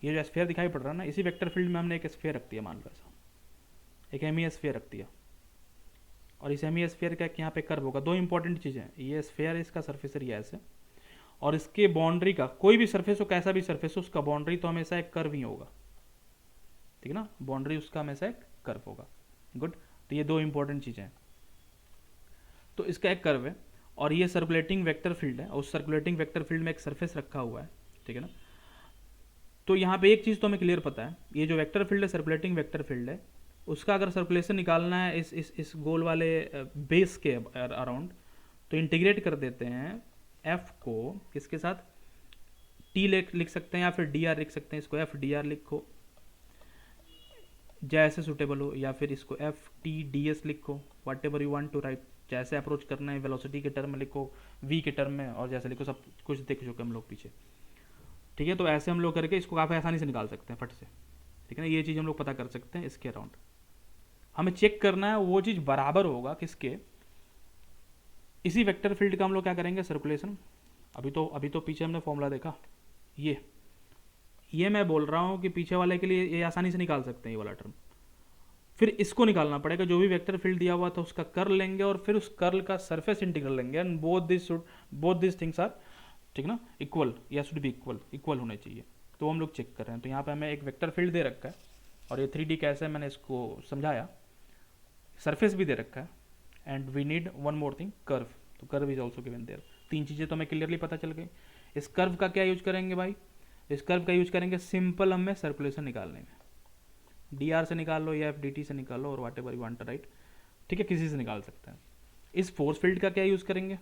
ये जो स्फीयर दिखाई पड़ रहा है ना, इसी वेक्टर फील्ड में हमने एक स्फीयर रख दिया, मान लो ऐसा एक हेमी स्फीयर रख दिया, और इस हेमी स्फीयर का यहाँ पे कर्व होगा। दो इंपॉर्टेंट चीज़ें, ये स्फीयर इसका सरफेस एरिया ऐसे, और इसके बाउंड्री का कोई भी सरफेस हो, कैसा भी सरफेस हो, उसका बाउंड्री तो हमेशा एक कर्व ही होगा, ठीक है ना, बाउंड्री उसका हमेशा एक कर्व होगा। गुड, तो ये दो इंपॉर्टेंट चीज़ें हैं। तो इसका एक कर्व है और ये सर्कुलेटिंग वेक्टर फील्ड है, और उस सर्कुलेटिंग वेक्टर फील्ड में एक सरफेस रखा हुआ है, ठीक है ना। तो यहाँ पे एक चीज़ तो हमें क्लियर पता है, ये जो वेक्टर फील्ड है, सर्कुलेटिंग वेक्टर फील्ड है, उसका अगर सर्कुलेशन निकालना है इस गोल वाले बेस के अराउंड, तो इंटीग्रेट कर देते हैं एफ को किसके साथ, टी लिख सकते हैं या फिर डी आर लिख सकते हैं, इसको एफ डी आर लिखो जैसे सुटेबल हो, या फिर इसको एफ टी डी एस लिखो, whatever you want to write, जैसे अप्रोच करना है, वेलोसिटी के टर्म में लिखो, वी के टर्म में, और जैसे लिखो, सब कुछ देख चुके हम लोग पीछे, ठीक है। तो ऐसे हम लोग करके इसको काफ़ी आसानी से निकाल सकते हैं फट से, ठीक है ना, ये चीज़ हम लोग पता कर सकते हैं इसके अराउंड। हमें चेक करना है वो चीज़ बराबर होगा किसके, इसी वेक्टर फील्ड का हम लोग क्या करेंगे, सर्कुलेशन। अभी तो पीछे हमने फॉर्मूला देखा, ये मैं बोल रहा हूँ कि पीछे वाले के लिए ये आसानी से निकाल सकते हैं ये वाला टर्म। फिर इसको निकालना पड़ेगा, जो भी वेक्टर फील्ड दिया हुआ था उसका कर्ल लेंगे और फिर उस कर्ल का सरफेस इंटीग्रल लेंगे, and both this things are, ठीक ना, इक्वल, या शुड बी इक्वल होने चाहिए। तो हम लोग चेक कर रहे हैं। तो यहाँ पे हमें एक वेक्टर फील्ड दे रखा है और ये 3D कैसे है मैंने इसको समझाया, सरफेस भी दे रखा है, and we need one more thing, curve. तो curve is also given there. तीन चीज़ें तो हमें क्लियरली पता चल गई। इस कर्व का क्या यूज करेंगे भाई, इस कर्व का यूज करेंगे सिंपल हमें सर्कुलेशन निकालने में, डी आर से निकाल लो या एफ डी टी से निकाल लो, और whatever you want to write, ठीक है, किसी से निकाल सकते हैं। इस फोर्स फील्ड का क्या यूज करेंगे,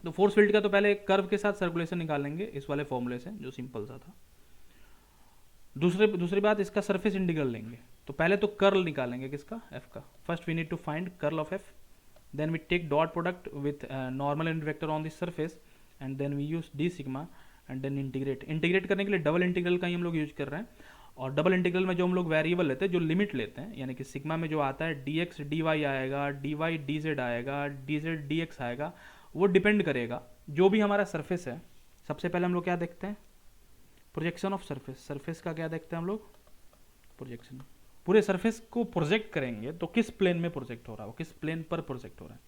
तो फोर्स फील्ड का तो पहले कर्व के साथ सर्कुलेशन निकालेंगे इस वाले फॉर्मूले से जो सिंपल सा था। दूसरी बात, इसका सरफेस इंटीग्रल लेंगे। तो पहले तो कर्ल निकालेंगे किसका, एफ का। First we need to find curl of F, then we take dot product with normal and vector on this surface, and then we use D sigma, and then integrate करने के लिए डबल इंटीग्रल का ही हम लोग यूज कर रहे हैं। और डबल इंटीग्रल में जो हम लोग वेरिएबल लेते हैं, जो लिमिट लेते हैं, यानी कि सिग्मा में जो आता है डी एक्स डी वाई आएगा, डी वाई डी जेड आएगा, डी जेड डी एक्स आएगा, वो डिपेंड करेगा जो भी हमारा सरफेस है। सबसे पहले हम लोग क्या देखते हैं, प्रोजेक्शन ऑफ सरफेस। सरफेस का क्या देखते हैं हम लोग, प्रोजेक्शन। पूरे सरफेस को प्रोजेक्ट करेंगे तो किस प्लेन में प्रोजेक्ट हो रहा है, वो किस प्लेन पर प्रोजेक्ट हो रहा है।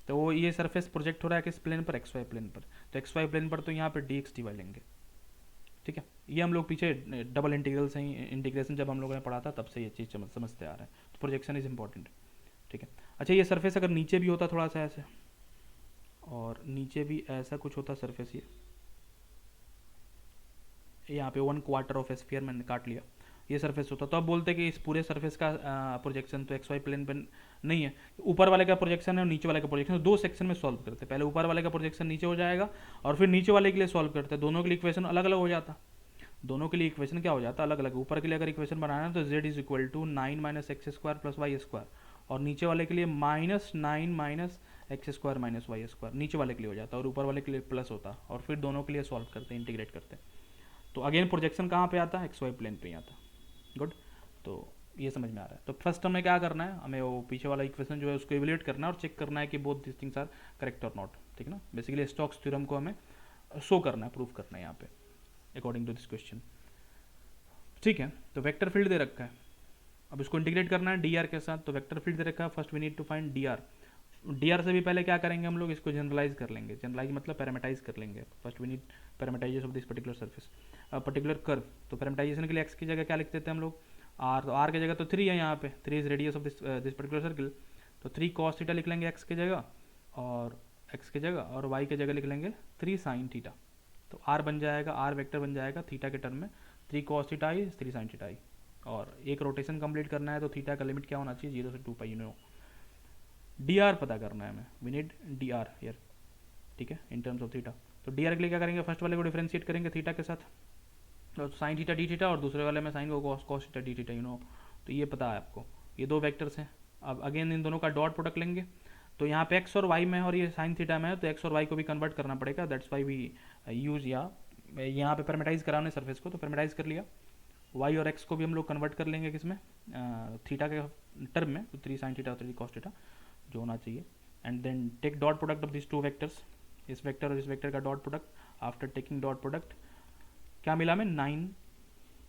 तो वो ये सरफेस प्रोजेक्ट हो रहा है किस प्लेन पर, एक्स वाई प्लेन पर। तो एक्स वाई प्लेन पर तो यहाँ पर डी एक्स डी वाई लेंगे, ठीक है। ये हम लोग पीछे डबल इंटीग्रल से ही, इंटीग्रेशन जब हम लोगों ने पढ़ा था तब से ये चीज़ समझते आ रहे हैं। तो प्रोजेक्शन इज इंपॉर्टेंट, ठीक है। अच्छा, ये सरफेस अगर नीचे भी होता थोड़ा सा ऐसे, और नीचे भी ऐसा कुछ होता सरफेस, ये यहाँ पे 1/4 ऑफ स्फीयर मैंने काट लिया, ये सरफेस होता, तो अब बोलते कि इस पूरे सरफेस का प्रोजेक्शन तो एक्स वाई प्लेन पर नहीं है, ऊपर वाले का प्रोजेक्शन है और नीचे वाले का प्रोजेक्शन। दो सेक्शन में सॉल्व करते, पहले ऊपर वाले का प्रोजेक्शन नीचे हो जाएगा और फिर नीचे वाले के लिए सॉल्व करते, दोनों के लिए इक्वेशन अलग अलग हो जाता। दोनों के लिए इक्वेशन क्या हो जाता, अलग अलग। ऊपर के लिए अगर इक्वेशन बनाना है तो z is equal to 9 minus X square plus Y square, और नीचे वाले के लिए -9 minus X square minus Y square, नीचे वाले के लिए हो जाता, और ऊपर वाले के लिए प्लस होता, और फिर दोनों के लिए सॉल्व करते, इंटीग्रेट करते। तो अगेन प्रोजेक्शन कहाँ पे आता है, एक्स वाई प्लेन पे ही आता। गुड, तो ये समझ में आ रहा है। तो फर्स्ट हमें क्या करना है, हमें वो पीछे वाला इक्वेशन जो है उसको इवेल्युएट करना है और चेक करना है कि both this things are correct और नॉट, ठीक है ना। बेसिकली स्टोक्स थ्योरम को हमें शो करना है, प्रूफ करना है यहाँ पे अकॉर्डिंग टू दिस क्वेश्चन, ठीक है। तो वेक्टर फील्ड दे रखा है, अब इसको इंटीग्रेट करना है डी आर के साथ। तो वेक्टर फील्ड दे रखा है, first we need to find D R. D R से भी पहले क्या करेंगे हम लोग, इसको जनरलाइज कर लेंगे। जनरलाइज मतलब पैरामीटाइज कर लेंगे। First we need parametrisation of this particular surface, particular curve. तो पैरामीटाइजेशन के लिए एक्स की जगह क्या लिख देते हैं हम लोग, आर। तो आर की जगह तो 3 है यहाँ पे, 3 is radius of this particular circle, तो 3 cos थीटा लिख लेंगे एक्स की जगह, और एक्स की जगह, और वाई की जगह लिख लेंगे 3 साइन थीटा। तो आर बन जाएगा, आर वेक्टर बन जाएगा थीटा के टर्म में 3 कॉस थीटा आई 3 साइन थीटा आई। और एक रोटेशन कंप्लीट करना है तो थीटा का लिमिट क्या होना चाहिए, 0 से 2 pi, you know. D R पता करना है हमें, we need D R here, ठीक है, इन टर्म्स ऑफ थीटा। तो डी आर के लिए क्या करेंगे, फर्स्ट वाले को डिफरेंशिएट करेंगे थीटा के साथ, तो साइन थीटा डी थीटा, और दूसरे वाले में साइन को cos theta D theta, you know. तो ये पता है आपको, ये दो वेक्टर्स हैं। अब अगेन इन दोनों का डॉट प्रोडक्ट लेंगे, तो यहाँ पे एक्स और वाई में है और ये साइन थीटा में है, तो एक्स और वाई को भी कन्वर्ट करना पड़ेगा, दैट्स वाई वी यूज, या यहाँ पे पैरामीटाइज कराने सरफेस को, तो पैरामीटाइज कर लिया। वाई और एक्स को भी हम लोग कन्वर्ट कर लेंगे किसमें, थीटा के टर्म में, तो 3 साइन थीटा और 3 कॉस थीटा जो होना चाहिए। And then take dot product of this two vectors, इस वेक्टर और इस वेक्टर का dot product. After taking dot product क्या मिला हमें, 9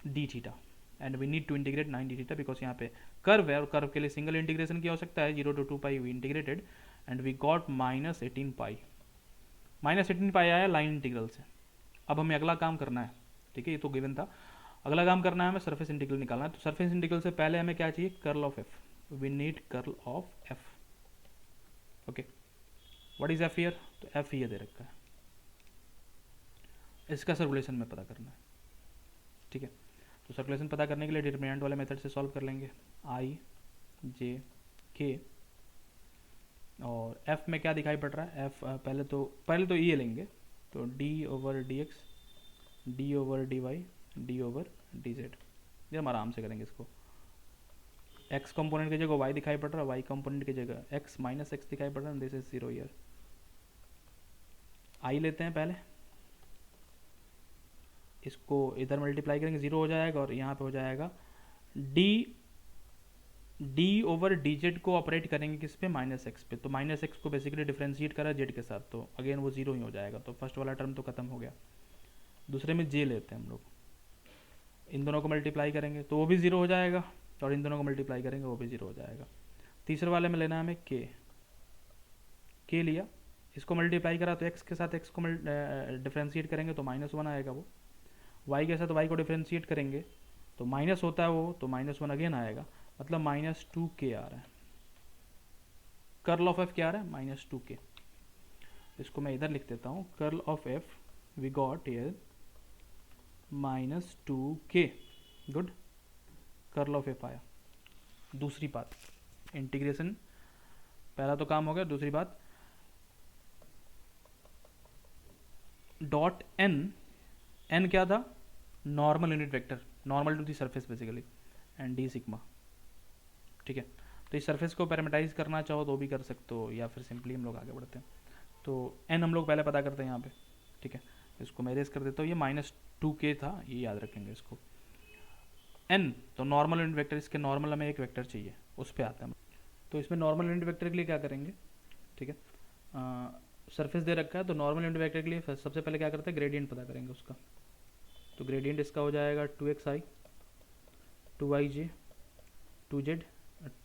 D theta, and we need to integrate 9 D theta because यहाँ पे कर्व है और कर्व के लिए सिंगल इंटीग्रेशन की आवश्यकता है, 0 to 2 pi we integrated and we got -18 पाई। -18 पाई आया लाइन इंटीग्रल से। अब हमें अगला काम करना है, ठीक है, ये तो गिवन था। अगला काम करना है हमें सरफेस इंटीग्रल निकालना है। तो सरफेस इंटीग्रल से पहले हमें क्या चाहिए, curl of F, we need curl of F. Okay, what is F here, तो एफ ये दे रखा है, इसका सर्कुलेशन में पता करना है, ठीक है। तो सर्कुलेशन पता करने के लिए डिटरमिनेंट वाले मेथड से सॉल्व कर लेंगे, आई जे के, और एफ में क्या दिखाई पड़ रहा है, एफ पहले तो ये लेंगे, तो D over D X, D over D Y, D over D Z. ये हम आराम से करेंगे इसको। एक्स कंपोनेंट की जगह वाई दिखाई पड़ रहा है, वाई कंपोनेंट की जगह एक्स माइनस एक्स दिखाई पड़ रहा है, दिस इज 0 ईयर। आई लेते हैं पहले, इसको इधर मल्टीप्लाई करेंगे 0 हो जाएगा, और यहाँ पे हो जाएगा डी ओवर डी जेड को ऑपरेट करेंगे किस पे, -x पे। तो -x को बेसिकली डिफ्रेंशिएट करा जेड के साथ, तो अगेन वो 0 ही हो जाएगा, तो फर्स्ट वाला टर्म तो खत्म हो गया। दूसरे में जे लेते हैं हम लोग, इन दोनों को मल्टीप्लाई करेंगे तो वो भी 0 हो जाएगा, और इन दोनों को मल्टीप्लाई करेंगे वो भी 0 हो जाएगा। तीसरे वाले में लेना है हमें के लिया, इसको मल्टीप्लाई करा तो x के साथ x को डिफ्रेंशिएट करेंगे तो -1 आएगा वो, y के साथ y को डिफ्रेंशिएट करेंगे तो माइनस होता है वो, तो -1 अगेन आएगा, मतलब -2k आ रहा है। कर्ल ऑफ एफ क्या आ रहा है, -2k। इसको मैं इधर लिख देता हूँ, curl of F we got here -2k, good, curl of F आया। दूसरी बात, इंटीग्रेशन, पहला तो काम हो गया। दूसरी बात, डॉट एन क्या था, normal unit vector, normal to the surface basically, and D sigma, ठीक है। तो इस सरफेस को पैरामीटाइज करना चाहो तो भी कर सकते हो, या फिर सिंपली हम लोग आगे बढ़ते हैं। तो एन हम लोग पहले पता करते हैं यहाँ पे, ठीक है। इसको मैं इरेज कर देता हूँ, ये -2k था, ये याद रखेंगे इसको। एन तो नॉर्मल यूनिट वेक्टर, इसके नॉर्मल हमें एक वेक्टर चाहिए, उस पर आते हैं। तो इसमें नॉर्मल यूनिट वेक्टर के लिए क्या करेंगे, ठीक है, सरफेस दे रखा है, तो नॉर्मल यूनिट वेक्टर के लिए सबसे पहले क्या करते हैं, ग्रेडियंट पता करेंगे उसका। तो ग्रेडियंट इसका हो जाएगा 2xi 2ij 2z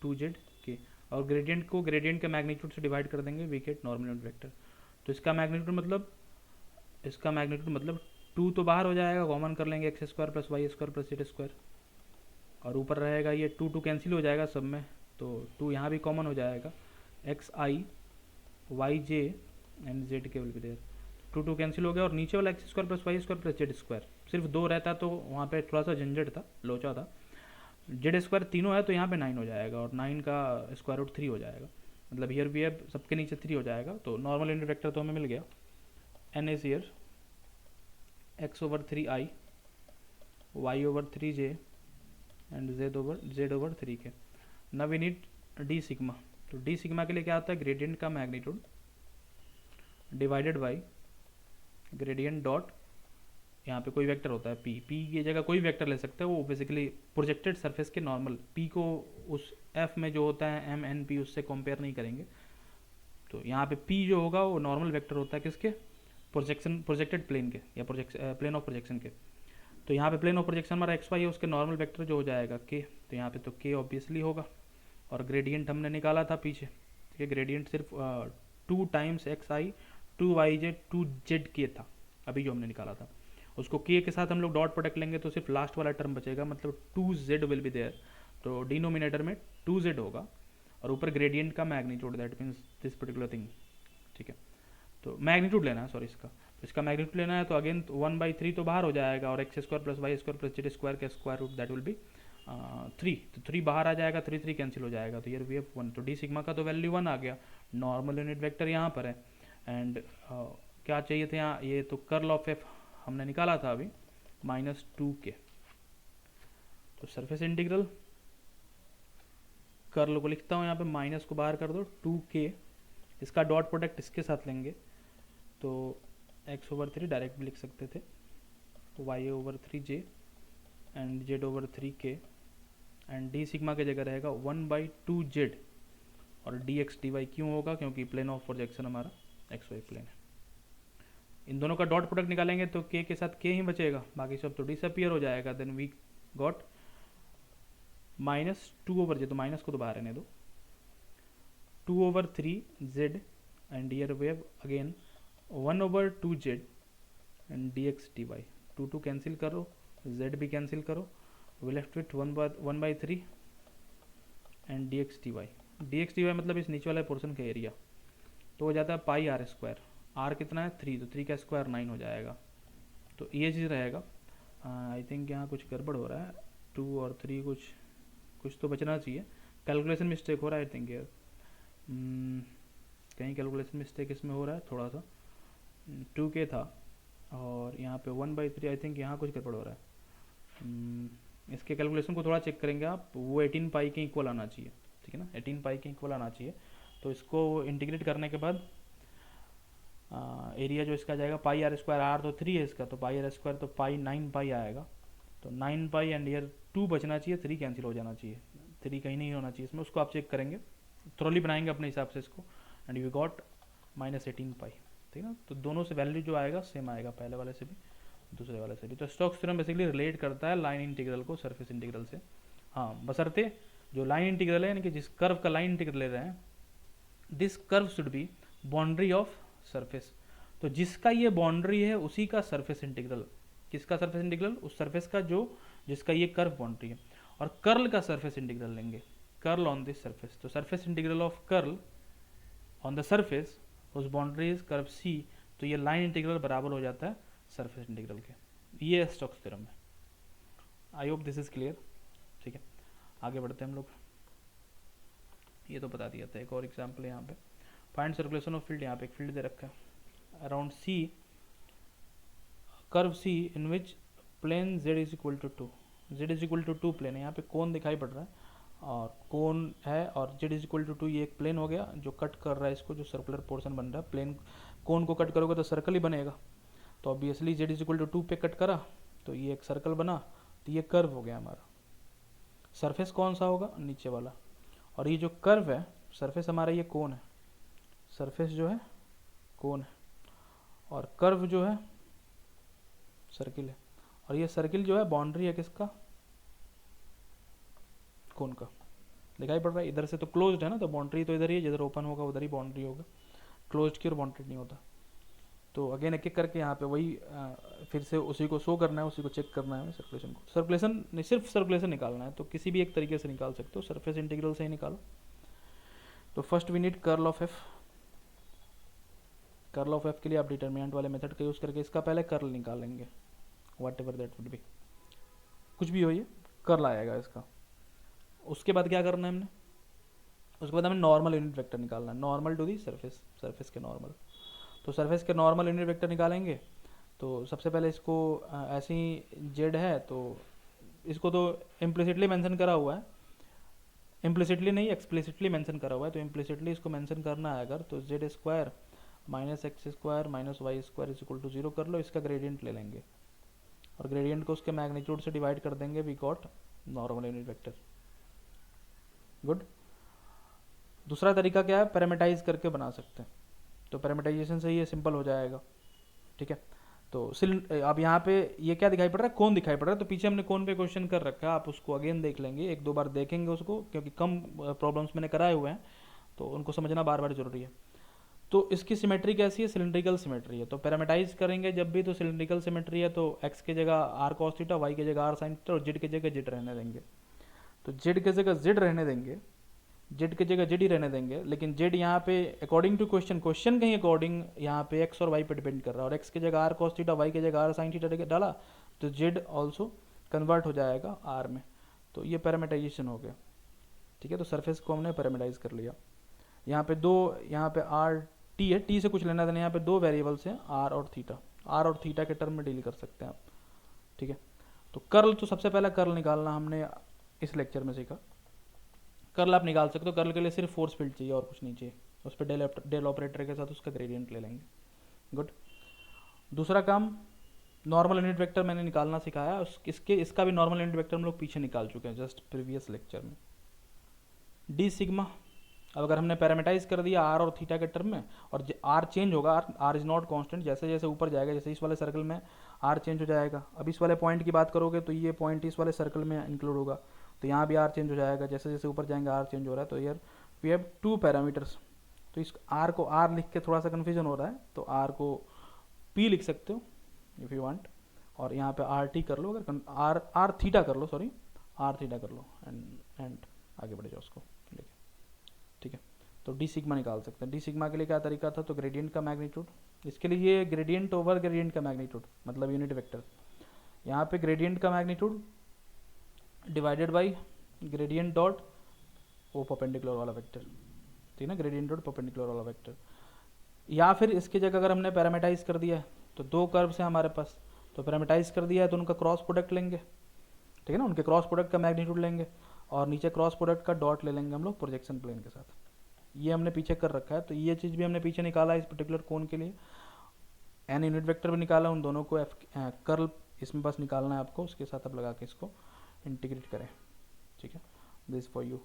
2zk, और ग्रेडियंट को ग्रेडियंट के मैग्नीट्यूड से डिवाइड कर देंगे, we get normal unit vector. तो इसका मैग्नीट्यूड मतलब 2 तो बाहर हो जाएगा, कॉमन कर लेंगे x² + y² + z², और ऊपर रहेगा ये 2 कैंसिल हो जाएगा सब में, तो 2 यहाँ भी कॉमन हो जाएगा, xi yj and zk will be there, 2 cancel हो गया, और नीचे वाला x² + y² + z², सिर्फ 2 रहता तो वहाँ पे थोड़ा सा झंझट था, लोचा था। z² तीनों है तो यहाँ पे 9 हो जाएगा, और 9 का स्क्वायर रूट 3 हो जाएगा, मतलब हियर भी है सबके नीचे 3 हो जाएगा। तो नॉर्मल यूनिट वेक्टर तो हमें मिल गया, n is here x/3i y/3j and z/3k। Now we need D sigma. तो डी सिग्मा के लिए क्या होता है, ग्रेडियंट का magnitude divided by gradient dot, यहाँ पे कोई वेक्टर होता है p की जगह कोई वेक्टर ले सकते हैं, वो बेसिकली प्रोजेक्टेड सरफेस के नॉर्मल, p को उस f में जो होता है m/n/p उससे कंपेयर नहीं करेंगे। तो यहाँ पे p जो होगा वो नॉर्मल वेक्टर होता है किसके, प्रोजेक्टेड प्लेन के, या प्लेन ऑफ प्रोजेक्शन के। तो यहाँ पे प्लेन ऑफ प्रोजेक्शन हमारा xy है, उसके नॉर्मल वेक्टर जो हो जाएगा k, तो यहाँ पे तो k ऑब्वियसली होगा, और ग्रेडियंट हमने निकाला था पीछे, ठीक है, ग्रेडियंट सिर्फ 2 टाइम्स xi 2yj 2zk था अभी जो हमने निकाला था, उसको k के साथ हम लोग डॉट प्रोडक्ट लेंगे तो सिर्फ लास्ट वाला टर्म बचेगा, मतलब 2z विल बी देयर, तो डिनोमिनेटर में 2z होगा, और ऊपर ग्रेडियंट का magnitude, that means this particular thing ठीक है। तो मैग्नीट्यूड लेना है, सॉरी इसका, तो इसका मैग्नीट्यूड लेना है तो अगेन 1/3 तो बाहर हो जाएगा और x square plus Y square plus z square का square root that will be 3, तो 3 बाहर आ जाएगा, 3 कैंसिल हो जाएगा, तो ये वी एफ 1, तो डी सिग्मा का तो वैल्यू 1 आ गया, नॉर्मल यूनिट वेक्टर यहाँ पर है। एंड क्या चाहिए थे यहाँ, ये तो कर्ल ऑफ एफ हमने निकाला था अभी -2k, तो सरफेस इंटीग्रल कर्ल को लिखता हूँ यहाँ पे, माइनस को बाहर कर दो 2k, इसका डॉट प्रोडक्ट इसके साथ लेंगे तो x/3 डायरेक्ट भी लिख सकते थे, तो y/3j and z/3k and D sigma की जगह रहेगा 1/2z, और dx dy क्यों होगा, क्योंकि प्लेन ऑफ प्रोजेक्शन हमारा xy प्लेन है। इन दोनों का डॉट प्रोडक्ट निकालेंगे तो k के साथ k ही बचेगा, बाकी सब तो डिसअपियर हो जाएगा। देन वी गॉट -2/j, तो माइनस को तो बाहर रहने दो, 2/3z and here we have again 1/2z and dx dy, 2 cancel करो, z भी कैंसिल करो, we left with 1/3 and dx dy मतलब इस नीचे वाले पोर्शन का एरिया, तो हो जाता है पाई आर स्क्वायर, आर कितना है 3, तो 3 का स्क्वायर 9 हो जाएगा, तो ये चीज़ रहेगा। आई थिंक यहाँ कुछ गड़बड़ हो रहा है, 2 और 3 कुछ तो बचना चाहिए, कैलकुलेशन मिस्टेक हो रहा है आई थिंक यार, कहीं कैलकुलेशन मिस्टेक इसमें हो रहा है थोड़ा सा, 2k था और यहाँ पे 1/3, आई थिंक यहाँ कुछ गड़बड़ हो रहा है। इसके कैलकुलेशन को थोड़ा चेक करेंगे आप, वो 18 पाई के इक्वल आना चाहिए, ठीक है ना, 18 पाई के इक्वल आना चाहिए। तो इसको इंटीग्रेट करने के बाद एरिया जो इसका जाएगा पाई आर स्क्वायर, आर तो 3 है इसका, तो पाई आर स्क्वायर तो पाई 9 पाई आएगा, तो 9 पाई एंड ईयर 2 बचना चाहिए, 3 कैंसिल हो जाना चाहिए, 3 कहीं नहीं होना चाहिए इसमें, उसको आप चेक करेंगे, थ्रोली बनाएंगे अपने हिसाब से इसको, एंड वी गॉट -18 पाई, ठीक है ना। तो दोनों से वैल्यू जो आएगा सेम आएगा, पहले वाले से भी दूसरे वाले से भी। तो स्टोक्स थ्योरम बेसिकली रिलेट करता है लाइन इंटीग्रल को सरफेस इंटीग्रल से, हाँ बशर्ते जो लाइन इंटीग्रल है, यानी कि जिस कर्व का लाइन इंटीग्रल ले रहे हैं, this curve should be boundary of surface, तो जिसका ये बाउंड्री है उसी का सरफेस इंटीग्रल, किसका सरफेस इंटीग्रल, उस सरफेस का जो जिसका ये कर्व बाउंड्री है, और कर्ल का सरफेस इंटीग्रल लेंगे, कर्ल ऑन दिस सरफेस, तो surface integral of curl on the surface उस बाउंड्री इज कर्व सी, तो ये लाइन इंटीग्रल बराबर हो जाता है सरफेस इंटीग्रल के, ये स्टोक्स थ्योरम है। I hope this is clear, ठीक है। आगे बढ़ते हैं हम लोग, ये तो बता दिया था, एक और एग्जाम्पल है यहाँ पे, फाइंड सर्कुलेशन ऑफ फील्ड, यहाँ पे एक फील्ड दे रखा है around C, curve C in which plane z is equal to 2, z is equal to 2 plane है, यहाँ पे कोन दिखाई पड़ रहा है और कोन है, और z इज इक्वल टू 2 ये एक प्लेन हो गया जो कट कर रहा है इसको, जो सर्कुलर पोर्शन बन रहा है, प्लेन कोन को कट करोगे तो सर्कल ही बनेगा, तो obviously z is equal to 2 पे कट करा तो ये एक सर्कल बना, तो ये कर्व हो गया हमारा। सरफेस कौन सा होगा, नीचे वाला, और ये जो कर्व है सरफेस हमारा ये कोन है, सरफेस जो है कोन है, और कर्व जो है सर्किल है, और ये सर्किल जो है बाउंड्री है किसका, कोन का, दिखाई पड़ रहा है, इधर से तो क्लोज्ड है ना, तो बाउंड्री तो इधर ही है, जिधर ओपन होगा उधर ही बाउंड्री होगा, क्लोज्ड की और बाउंड्री नहीं होता। तो अगेन एक एक करके यहाँ पे वही फिर से उसी को शो करना है, उसी को चेक करना है सर्कुलेशन को, सर्कुलेशन नहीं सिर्फ सर्कुलेशन निकालना है, तो किसी भी एक तरीके से निकाल सकते हो, सरफेस इंटीग्रल से ही निकालो। तो first we need curl of F, curl of F के लिए आप डिटर्मिनेंट वाले मेथड का यूज़ करके इसका पहले कर्ल निकालेंगे, what ever that would be, कुछ भी हो ये कर्ल आएगा इसका। उसके बाद क्या करना है हमने, उसके बाद हमें नॉर्मल यूनिट वेक्टर निकालना है, normal to the surface, surface के नॉर्मल, तो सरफेस के नॉर्मल यूनिट वेक्टर निकालेंगे। तो सबसे पहले इसको ऐसे ही जेड है तो इसको तो इम्प्लिसिटली मेंशन करा हुआ है, इम्प्लिसिटली नहीं एक्सप्लिसिटली मेंशन करा हुआ है, तो इम्प्लिसिटली इसको मेंशन करना है अगर, तो Z square -x square -y square is equal to 0 कर लो, इसका ग्रेडियंट ले लेंगे और ग्रेडियंट को उसके मैग्नीट्यूड से डिवाइड कर देंगे, we got normal unit vector. Good. दूसरा तरीका क्या है, पैरामीटाइज करके बना सकते हैं, तो पैरामीटाइजेशन से ये सिंपल हो जाएगा, ठीक है। तो अब यहाँ पे ये क्या दिखाई पड़ रहा है, कोन दिखाई पड़ रहा है, तो पीछे हमने कोन पे क्वेश्चन कर रखा है, आप उसको अगेन देख लेंगे, एक दो बार देखेंगे उसको, क्योंकि कम प्रॉब्लम्स मैंने कराए हुए हैं तो उनको समझना बार बार जरूरी है। तो इसकी सिमेट्री कैसी है, सिलेंड्रिकल सिमेट्री है, तो पैरामीटाइज करेंगे जब भी तो सिलेंड्रिकल सिमेट्री है, तो x की जगह आर कॉस थीटा, y की जगह आर साइन थीटा और z की जगह z रहने देंगे। तो z की जगह z रहने देंगे जेड की जगह जेड ही रहने देंगे, लेकिन जेड यहाँ पे अकॉर्डिंग टू क्वेश्चन कहीं अकॉर्डिंग यहाँ पे एक्स और वाई पे डिपेंड कर रहा है, और एक्स की जगह आर कॉस थीटा, वाई की जगह आर साइन थीटा डाला तो जेड ऑल्सो कन्वर्ट हो जाएगा आर में। तो ये पैरामीटाइजेशन हो गया, ठीक है। तो सरफेस को हमने पैरामीटाइज कर लिया। यहाँ पे दो, यहाँ पे आर टी है, टी से कुछ लेना देना, यहाँ पे दो वेरिएबल्स हैं आर और थीटा, आर और थीटा के टर्म में डील कर सकते हैं आप, ठीक है। तो कर्ल, तो सबसे पहला कर्ल निकालना हमने इस लेक्चर में सीखा। कर्ल आप निकाल सकते हो, कर्ल के लिए सिर्फ फोर्स फील्ड चाहिए और कुछ नहीं चाहिए, उस पर डेल ऑपरेटर के साथ उसका ग्रेडियंट ले लेंगे। गुड। दूसरा काम, नॉर्मल यूनिट वेक्टर मैंने निकालना सिखाया, इसका भी नॉर्मल यूनिट वेक्टर हम लोग पीछे निकाल चुके हैं जस्ट प्रीवियस लेक्चर में। डी सिग्मा, अब अगर हमने पैरामीटाइज कर दिया आर और थीटा के टर्म में, और आर चेंज होगा, आर इज नॉट कांस्टेंट, जैसे जैसे ऊपर जाएगा, जैसे इस वाले सर्कल में आर चेंज हो जाएगा। अब इस वाले पॉइंट की बात करोगे तो ये पॉइंट इस वाले सर्कल में इंक्लूड होगा, तो यहाँ भी आर चेंज हो जाएगा, जैसे जैसे ऊपर जाएंगे आर चेंज हो रहा है। तो यार वी हैव टू पैरामीटर्स, तो इस आर को आर लिख के थोड़ा सा कन्फ्यूजन हो रहा है, तो आर को पी लिख सकते हो इफ़ यू वांट, और यहाँ पे आर टी कर लो, अगर आर थीटा कर लो, सॉरी आर थीटा कर लो, एंड आगे बढ़ जाओ उसको लेके, ठीक है। तो डी सिग्मा निकाल सकते हैं। डी सिग्मा के लिए क्या तरीका था, तो ग्रेडियंट का मैग्नीट्यूड, इसके लिए ये ग्रेडियंट ओवर ग्रेडियंट का मैग्नीट्यूड, मतलब यूनिट वेक्टर, यहाँ पे ग्रेडियंट का magnitude divided by gradient dot वो परपेंडिकुलर वाला वेक्टर, ठीक है ना, ग्रेडियंट डॉट परपेंडिकुलर वाला वेक्टर। या फिर इसकी जगह अगर हमने पैरामीटाइज कर दिया है, तो दो कर्व्स हैं हमारे पास, तो पैरामीटाइज कर दिया है तो उनका क्रॉस प्रोडक्ट लेंगे, ठीक है ना, उनके क्रॉस प्रोडक्ट का मैग्नीट्यूड लेंगे, और नीचे क्रॉस प्रोडक्ट का डॉट ले लेंगे हम लोग प्रोजेक्शन प्लेन के साथ। ये हमने पीछे कर रखा है, तो ये चीज़ भी हमने पीछे निकाला है इस पर्टिकुलर कोन के लिए। एन यूनिट वेक्टर भी निकाला, उन दोनों को कर्ल इसमें बस निकालना है आपको, उसके साथ आप लगा के इसको इंटीग्रेट करें, ठीक है। This for you.